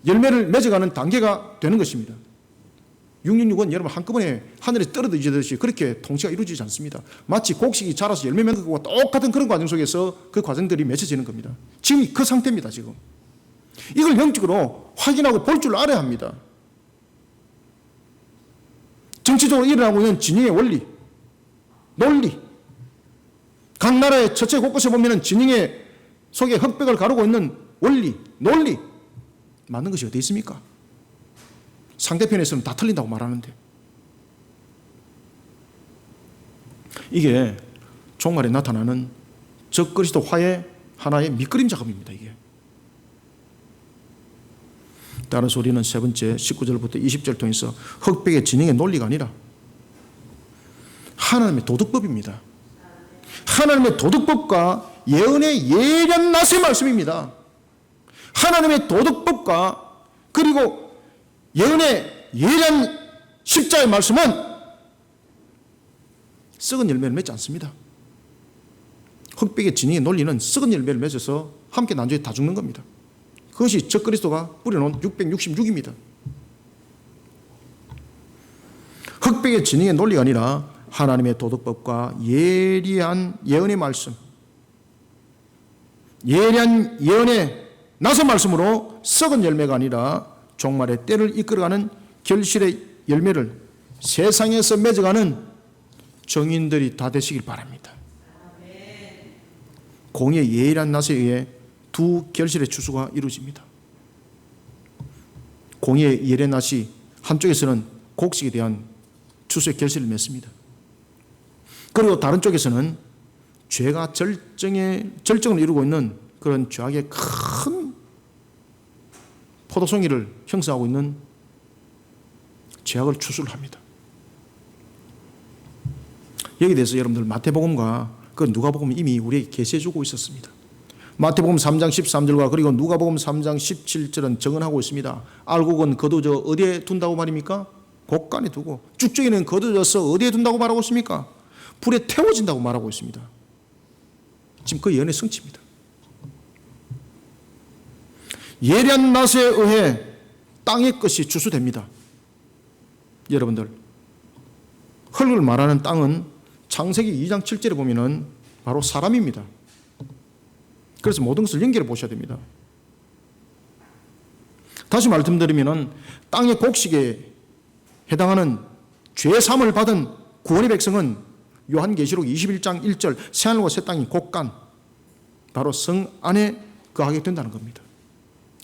Speaker 1: 열매를 맺어가는 단계가 되는 것입니다. 666은 여러분 한꺼번에 하늘에 떨어지듯이 그렇게 통치가 이루어지지 않습니다. 마치 곡식이 자라서 열매 맺는 것과 똑같은 그런 과정 속에서 그 과정들이 맺어지는 겁니다. 지금 그 상태입니다. 지금 이걸 영적으로 확인하고 볼 줄 알아야 합니다. 정치적으로 일어나고 있는 진영의 원리, 논리, 각 나라의 처체 곳곳에 보면 진영의 속에 흑백을 가르고 있는 원리, 논리, 맞는 것이 어디 있습니까? 상대편에서는 다 틀린다고 말하는데, 이게 종말에 나타나는 적그리스도화의 하나의 밑그림 작업입니다. 이게 따라서 우리는 세 번째 19절부터 20절 통해서 흑백의 진영의 논리가 아니라 하나님의 도덕법입니다. 하나님의 도덕법과 예언의 예리한 낫의 말씀입니다. 하나님의 도덕법과 그리고 예언의 예리한 십자의 말씀은 썩은 열매를 맺지 않습니다. 흑백의 진영의 논리는 썩은 열매를 맺어서 함께 난조에 다 죽는 겁니다. 그것이 적그리스도가 뿌려놓은 666입니다. 흑백의 진영의 논리가 아니라 하나님의 도덕법과 예리한 예언의 말씀, 예리한 예언의 낫의 말씀으로 썩은 열매가 아니라 종말의 때를 이끌어가는 결실의 열매를 세상에서 맺어가는 정인들이 다 되시길 바랍니다. 공의 예리한 낫에 의해 두 결실의 추수가 이루어집니다. 공의 예리한 낫이 한쪽에서는 곡식에 대한 추수의 결실을 맺습니다. 그리고 다른 쪽에서는 죄가 절정을 이루고 있는 그런 죄악의 큰 포도송이를 형성하고 있는 죄악을 추수를 합니다. 여기에 대해서 여러분들 마태복음과 그 누가복음이 이미 우리에게 계시해주고 있었습니다. 마태복음 3장 13절과 그리고 누가복음 3장 17절은 정언하고 있습니다. 알곡은 거두어 어디에 둔다고 말입니까? 곡간에 두고, 쭉정이는 거두어서 어디에 둔다고 말하고 있습니까? 불에 태워진다고 말하고 있습니다. 지금 그 예언의 성취입니다. 예리한 낫에 의해 땅의 것이 추수됩니다. 여러분들, 흙을 말하는 땅은 창세기 2장 7절에 보면은 바로 사람입니다. 그래서 모든 것을 연결해 보셔야 됩니다. 다시 말씀드리면은 땅의 곡식에 해당하는 죄사함을 받은 구원의 백성은 요한계시록 21장 1절 새하늘과 새 땅이 곡간, 바로 성 안에 거하게 된다는 겁니다.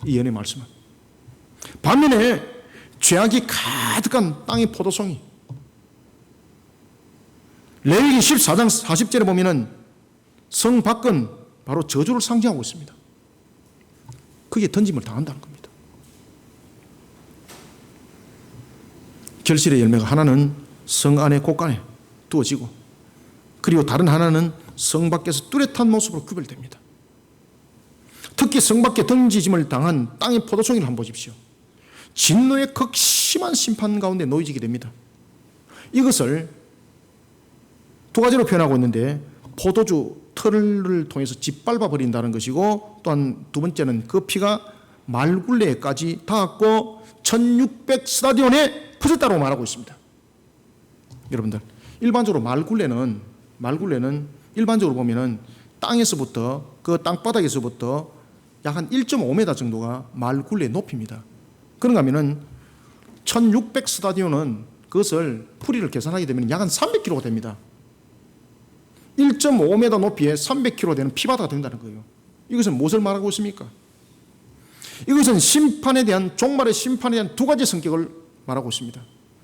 Speaker 1: 이 예언의 말씀은. 반면에 죄악이 가득한 땅의 포도송이, 레위기 14장 40절에 보면은 성 밖은 바로 저주를 상징하고 있습니다. 그게 던짐을 당한다는 겁니다. 결실의 열매가 하나는 성 안의 곳간에 두어지고, 그리고 다른 하나는 성 밖에서 뚜렷한 모습으로 구별됩니다. 특히 성 밖에 던지짐을 당한 땅의 포도송이를 한번 보십시오. 진노의 극심한 심판 가운데 놓여지게 됩니다. 이것을 두 가지로 표현하고 있는데, 포도주 털을 통해서 짓밟아 버린다는 것이고, 또한 두 번째는 그 피가 말굴레까지 닿았고 1600 스타디온에 퍼졌다고 말하고 있습니다. 여러분들, 일반적으로 말굴레는 일반적으로 보면은 땅에서부터, 그 땅바닥에서부터 약 한 1.5m 정도가 말굴레의 높이입니다. 그런가 하면은 1600 스타디온은 그것을 풀이를 계산하게 되면 약 한 300kg가 됩니다. 1.5m 높이에 300kg 되는 피바다가 된다는 거예요. 이것은 무엇을 말하고 있습니까? 이것은 심판에 대한, 종말의 심판에 대한 두 가지 성격을 말하고 있습니다.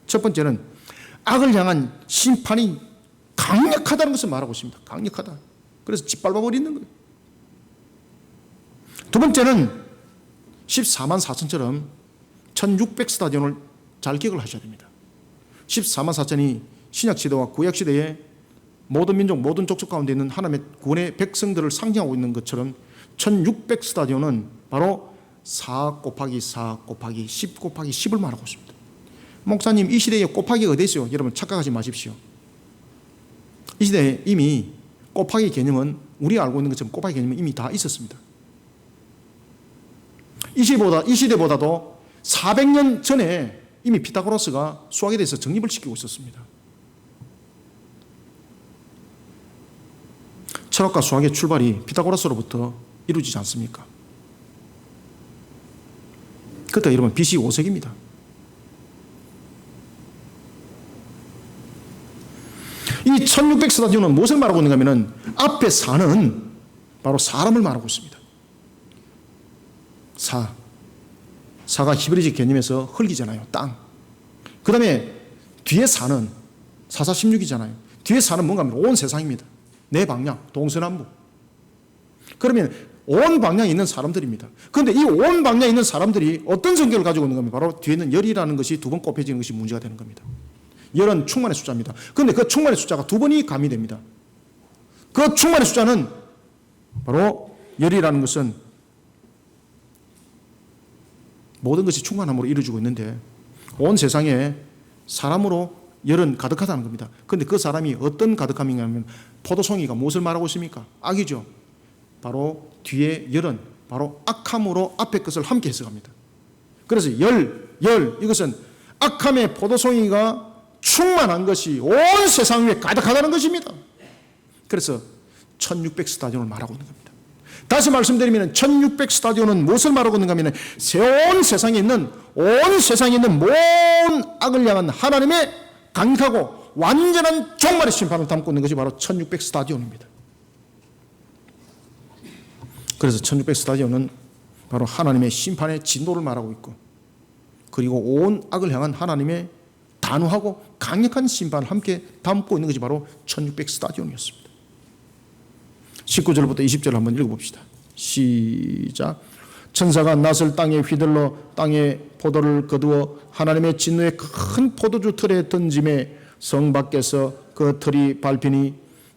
Speaker 1: 첫 번째는 악을 향한 심판이 강력하다는 것을 말하고 있습니다. 강력하다. 그래서 짓밟아 버리는 거예요. 두 번째는 14만 4천처럼 1600 스타디온을 잘 기억을 하셔야 됩니다. 14만 4천이 신약시대와 구약시대에 모든 민족, 모든 족속 가운데 있는 하나님의 구원의 백성들을 상징하고 있는 것처럼 1600 스타디온은 바로 4 곱하기 4 곱하기 10 곱하기 10을 말하고 있습니다. 목사님, 이 시대에 곱하기가 어디 있어요? 여러분 착각하지 마십시오. 이 시대에 이미 곱하기 개념은, 우리가 알고 있는 것처럼 곱하기 개념은 이미 다 있었습니다. 이 시대보다도 400년 전에 이미 피타고라스가 수학에 대해서 정립을 시키고 있었습니다. 철학과 수학의 출발이 피타고라스로부터 이루어지지 않습니까? 그때 여러분 BC 5세기입니다. 이 1600 스타디온은 무엇을 말하고 있는가 하면, 앞에 4는 바로 사람을 말하고 있습니다. 4가 히브리식 개념에서 흙이잖아요. 땅. 그 다음에 뒤에 4는 4,4,16이잖아요. 뒤에 4는 뭔가 하면 온 세상입니다. 내 방향, 동서남북. 그러면 온 방향에 있는 사람들입니다. 그런데 이 온 방향에 있는 사람들이 어떤 성격을 가지고 있는가 하면, 바로 뒤에는 열이라는 것이 두 번 꼽혀지는 것이 문제가 되는 겁니다. 열은 충만의 숫자입니다. 그런데 그 충만의 숫자가 두 번이 가미됩니다. 그 충만의 숫자는 바로 열이라는 것은 모든 것이 충만함으로 이루어지고 있는데 온 세상에 사람으로 열은 가득하다는 겁니다. 그런데 그 사람이 어떤 가득함이냐면 포도송이가 무엇을 말하고 있습니까? 악이죠. 바로 뒤에 열은 바로 악함으로 앞에 것을 함께 해석합니다. 그래서 열 이것은 악함의 포도송이가 충만한 것이 온 세상 위에 가득하다는 것입니다. 그래서 1600 스타디온을 말하고 있는 겁니다. 다시 말씀드리면 1600 스타디온은 무엇을 말하고 있는가 하면 온 세상에 있는 모든 악을 향한 하나님의 강력하고 완전한 종말의 심판을 담고 있는 것이 바로 1600 스타디온입니다. 그래서 1600 스타디온은 바로 하나님의 심판의 진노를 말하고 있고 그리고 온 악을 향한 하나님의 단호하고 강력한 심판을 함께 담고 있는 것이 바로 1600 스타디온이었습니다. 19절부터 20절을 한번 읽어봅시다. 시작. 천사가 낫을 땅에 휘둘러 땅에 포도를 거두어 하나님의 진노의 큰 포도주 틀에 던짐에 성 밖에서 그 틀이 밟히니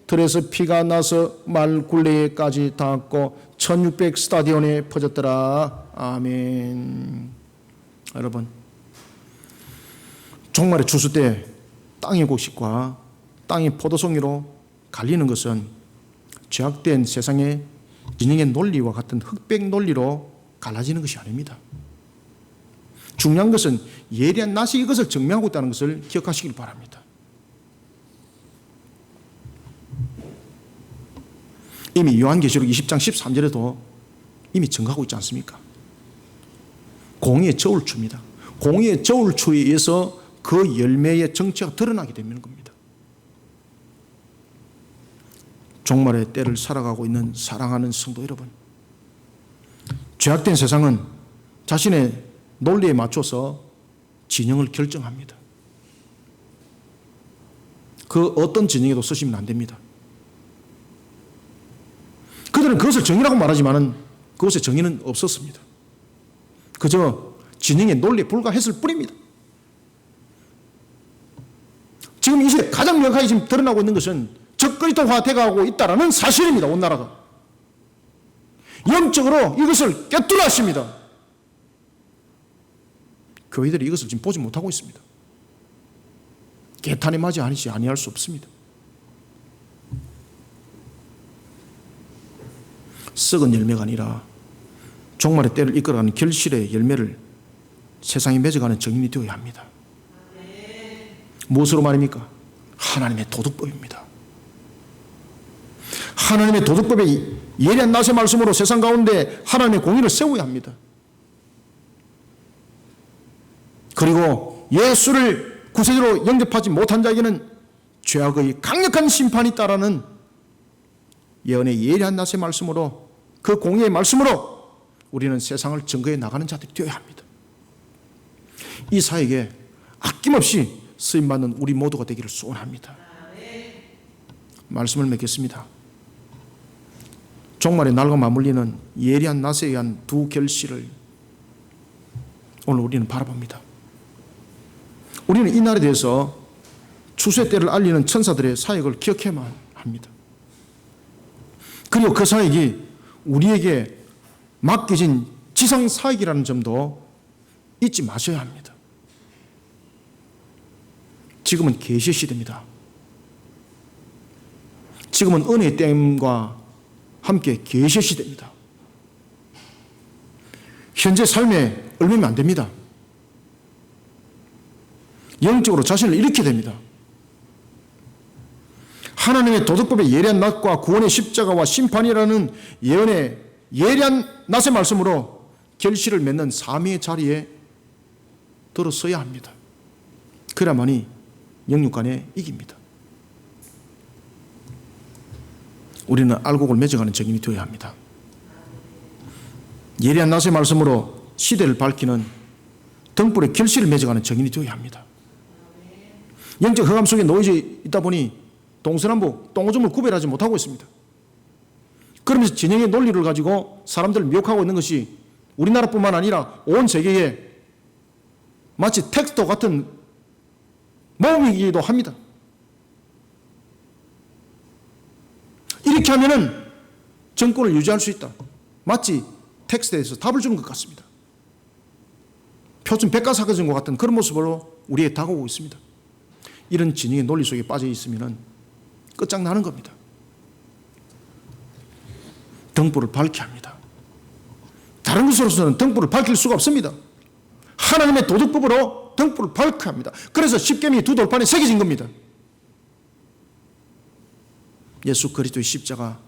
Speaker 1: 틀에서 피가 나서 말 굴레에까지 닿았고 1600 스타디온에 퍼졌더라. 아멘. 여러분, 종말의 추수 때 땅의 곡식과 땅의 포도송이로 갈리는 것은 죄악된 세상의 진영의 논리와 같은 흑백 논리로 갈라지는 것이 아닙니다. 중요한 것은 예리한 낫이 이것을 증명하고 있다는 것을 기억하시길 바랍니다. 이미 요한계시록 20장 13절에도 이미 증거하고 있지 않습니까? 공의의 저울추입니다. 공의의 저울추에 의해서 그 열매의 정체가 드러나게 되는 겁니다. 종말의 때를 살아가고 있는 사랑하는 성도 여러분, 죄악된 세상은 자신의 논리에 맞춰서 진영을 결정합니다. 그 어떤 진영에도 쓰시면 안 됩니다. 그들은 그것을 정의라고 말하지만 그것의 정의는 없었습니다. 그저 진영의 논리에 불과했을 뿐입니다. 지금 이 시대 가장 명확하게 지금 드러나고 있는 것은 적그리스도화 되어가고 있다는 사실입니다. 온 나라가. 영적으로 이것을 꿰뚫어 하십니다. 교회들이 이것을 지금 보지 못하고 있습니다. 개탄에 맞이 아니할 수 없습니다. 썩은 열매가 아니라 종말의 때를 이끌어가는 결실의 열매를 세상에 맺어가는 증인이 되어야 합니다. 무엇으로 말입니까? 하나님의 도덕법입니다. 하나님의 도덕법의 예리한 낫의 말씀으로 세상 가운데 하나님의 공의를 세워야 합니다. 그리고 예수를 구세주로 영접하지 못한 자에게는 죄악의 강력한 심판이 있다라는 예언의 예리한 낫의 말씀으로 그 공의의 말씀으로 우리는 세상을 증거해 나가는 자들이 되어야 합니다. 이 사역에 아낌없이 쓰임받는 우리 모두가 되기를 소원합니다. 말씀을 맺겠습니다. 종말의 날과 맞물리는 예리한 낫에 의한 두 결실을 오늘 우리는 바라봅니다. 우리는 이 날에 대해서 추수의 때를 알리는 천사들의 사역을 기억해야만 합니다. 그리고 그 사역이 우리에게 맡겨진 지상 사역이라는 점도 잊지 마셔야 합니다. 지금은 계시 시대입니다. 지금은 은혜의 댐과 함께 계시 시대입니다. 현재 삶에 얽매이면 안 됩니다. 영적으로 자신을 일으켜야 됩니다. 하나님의 도덕법의 예리한 낫과 구원의 십자가와 심판이라는 예언의 예리한 낫의 말씀으로 결실을 맺는 사명의 자리에 들어서야 합니다. 그래야만이 영육간에 이깁니다. 우리는 알곡을 맺어가는 증인이 되어야 합니다. 예리한 낫의 말씀으로 시대를 밝히는 등불의 결실을 맺어가는 증인이 되어야 합니다. 영적 흑암 속에 놓여져 있다 보니 동서남북 똥오줌을 구별하지 못하고 있습니다. 그러면서 진영의 논리를 가지고 사람들을 미혹하고 있는 것이 우리나라뿐만 아니라 온 세계에 마치 텍스트 같은 모험이기도 합니다. 이렇게 하면은 정권을 유지할 수 있다. 마치 텍스트에서 답을 주는 것 같습니다. 표준 백과사전과 같은 그런 모습으로 우리에게 다가오고 있습니다. 이런 진영의 논리 속에 빠져 있으면 끝장나는 겁니다. 등불을 밝혀야 합니다. 다른 것으로서는 등불을 밝힐 수가 없습니다. 하나님의 도덕법으로 등불을 밝혀야 합니다. 그래서 십계명이 두 돌판에 새겨진 겁니다. 예수 그리스도의 십자가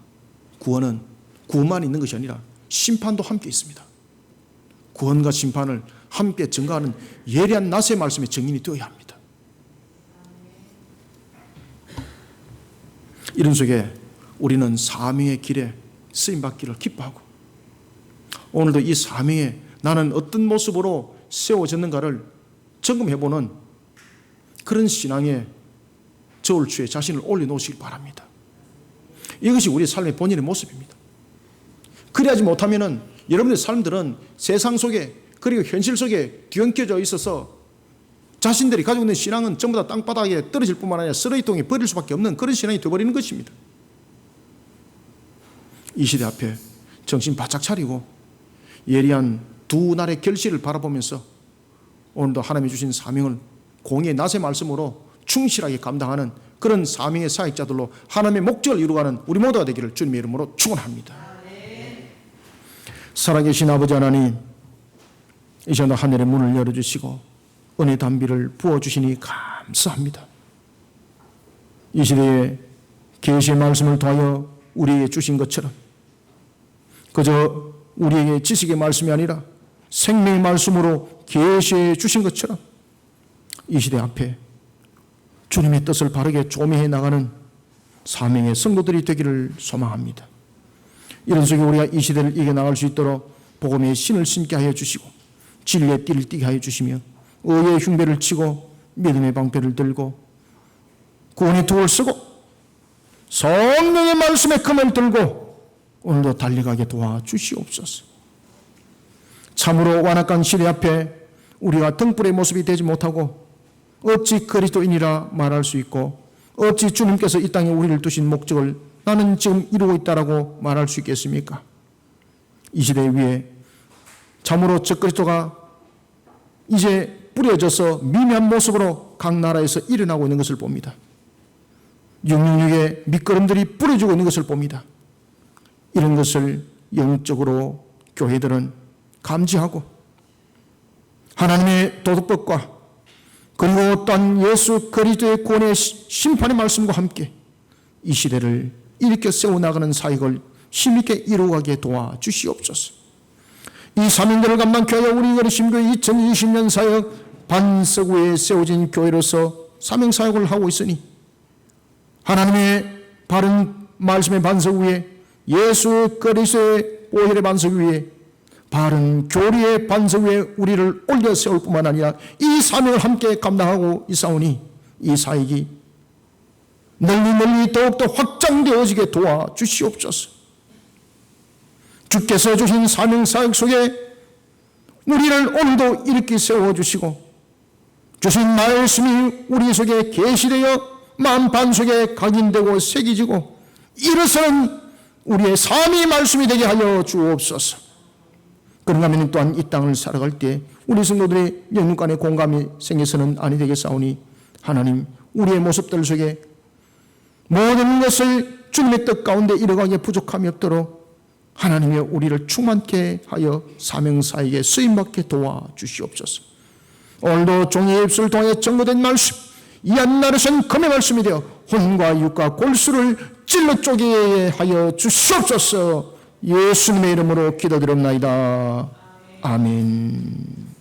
Speaker 1: 구원은 구원만 있는 것이 아니라 심판도 함께 있습니다. 구원과 심판을 함께 증거하는 예리한 낫의 말씀의 증인이 되어야 합니다. 이런 속에 우리는 사명의 길에 쓰임받기를 기뻐하고, 오늘도 이 사명에 나는 어떤 모습으로 세워졌는가를 점검해보는 그런 신앙의 저울추에 자신을 올려놓으시길 바랍니다. 이것이 우리 삶의 본인의 모습입니다. 그리하지 못하면 여러분의 삶들은 세상 속에, 그리고 현실 속에 뒤엉켜져 있어서 자신들이 가지고 있는 신앙은 전부 다 땅바닥에 떨어질 뿐만 아니라 쓰레기통에 버릴 수밖에 없는 그런 신앙이 되어버리는 것입니다. 이 시대 앞에 정신 바짝 차리고 예리한 두 날의 결실을 바라보면서 오늘도 하나님이 주신 사명을 공의의 낫의 말씀으로 충실하게 감당하는 그런 사명의 사역자들로 하나님의 목적을 이루어가는 우리 모두가 되기를 주님의 이름으로 축원합니다. 살아계신 아버지 하나님, 이 시간 하늘의 문을 열어주시고 은혜 담비를 부어주시니 감사합니다. 이 시대에 계시의 말씀을 통하여 우리에게 주신 것처럼 그저 우리에게 지식의 말씀이 아니라 생명의 말씀으로 계시해 주신 것처럼 이 시대 앞에 주님의 뜻을 바르게 조명해 나가는 사명의 성도들이 되기를 소망합니다. 이런 속에 우리가 이 시대를 이겨나갈 수 있도록 복음의 신을 신게 하여 주시고 진리의 띠를 띠게 하여 주시며 의의 흉배를 치고 믿음의 방패를 들고 구원의 둑을 쓰고 성령의 말씀의 금을 들고 오늘도 달려가게 도와주시옵소서. 참으로 완악한 시대 앞에 우리가 등불의 모습이 되지 못하고 어찌 그리스도인이라 말할 수 있고 어찌 주님께서 이 땅에 우리를 두신 목적을 나는 지금 이루고 있다라고 말할 수 있겠습니까? 이 시대 위에 참으로 적그리스도가 이제 뿌려져서 미미한 모습으로 각 나라에서 일어나고 있는 것을 봅니다. 666의 밑거름들이 뿌려지고 있는 것을 봅니다. 이런 것을 영적으로 교회들은 감지하고 하나님의 도덕법과 그리고 또한 예수 그리스도의 구원의 심판의 말씀과 함께 이 시대를 일으켜 세워나가는 사역을 힘있게 이루어가게 도와주시옵소서. 이 사명들을 감당케 하여 우리 거리심교회 2020년 사역 반석 위에 세워진 교회로서 사명사역을 하고 있으니 하나님의 바른 말씀의 반석 위에 예수 그리스도의 보혈의 반석 위에 바른 교리의 반석 위에 우리를 올려 세울 뿐만 아니라 이 사명을 함께 감당하고 있사오니 이 사역이 널리 더욱더 확장되어지게 도와주시옵소서. 주께서 주신 사명사역 속에 우리를 오늘도 이렇게 세워주시고 주신 말씀이 우리 속에 계시되어 마음 반석에 각인되고 새겨지고 이로서는 우리의 삶의 말씀이 되게 하여 주옵소서. 그런가 하면 또한 이 땅을 살아갈 때 우리 성도들의 영육 간의 공감이 생겨서는 아니 되겠사오니 하나님 우리의 모습들 속에 모든 것을 주님의 뜻 가운데 이뤄가기에 부족함이 없도록 하나님의 우리를 충만케 하여 사명사에게 쓰임받게 도와주시옵소서. 오늘도 종이의 입술을 통해 증거된 말씀 이 한나르신 금의 말씀이 되어 혼과 육과 골수를 찔러 쪼개게 하여 주시옵소서. 예수님의 이름으로 기도드립나이다. 아멘.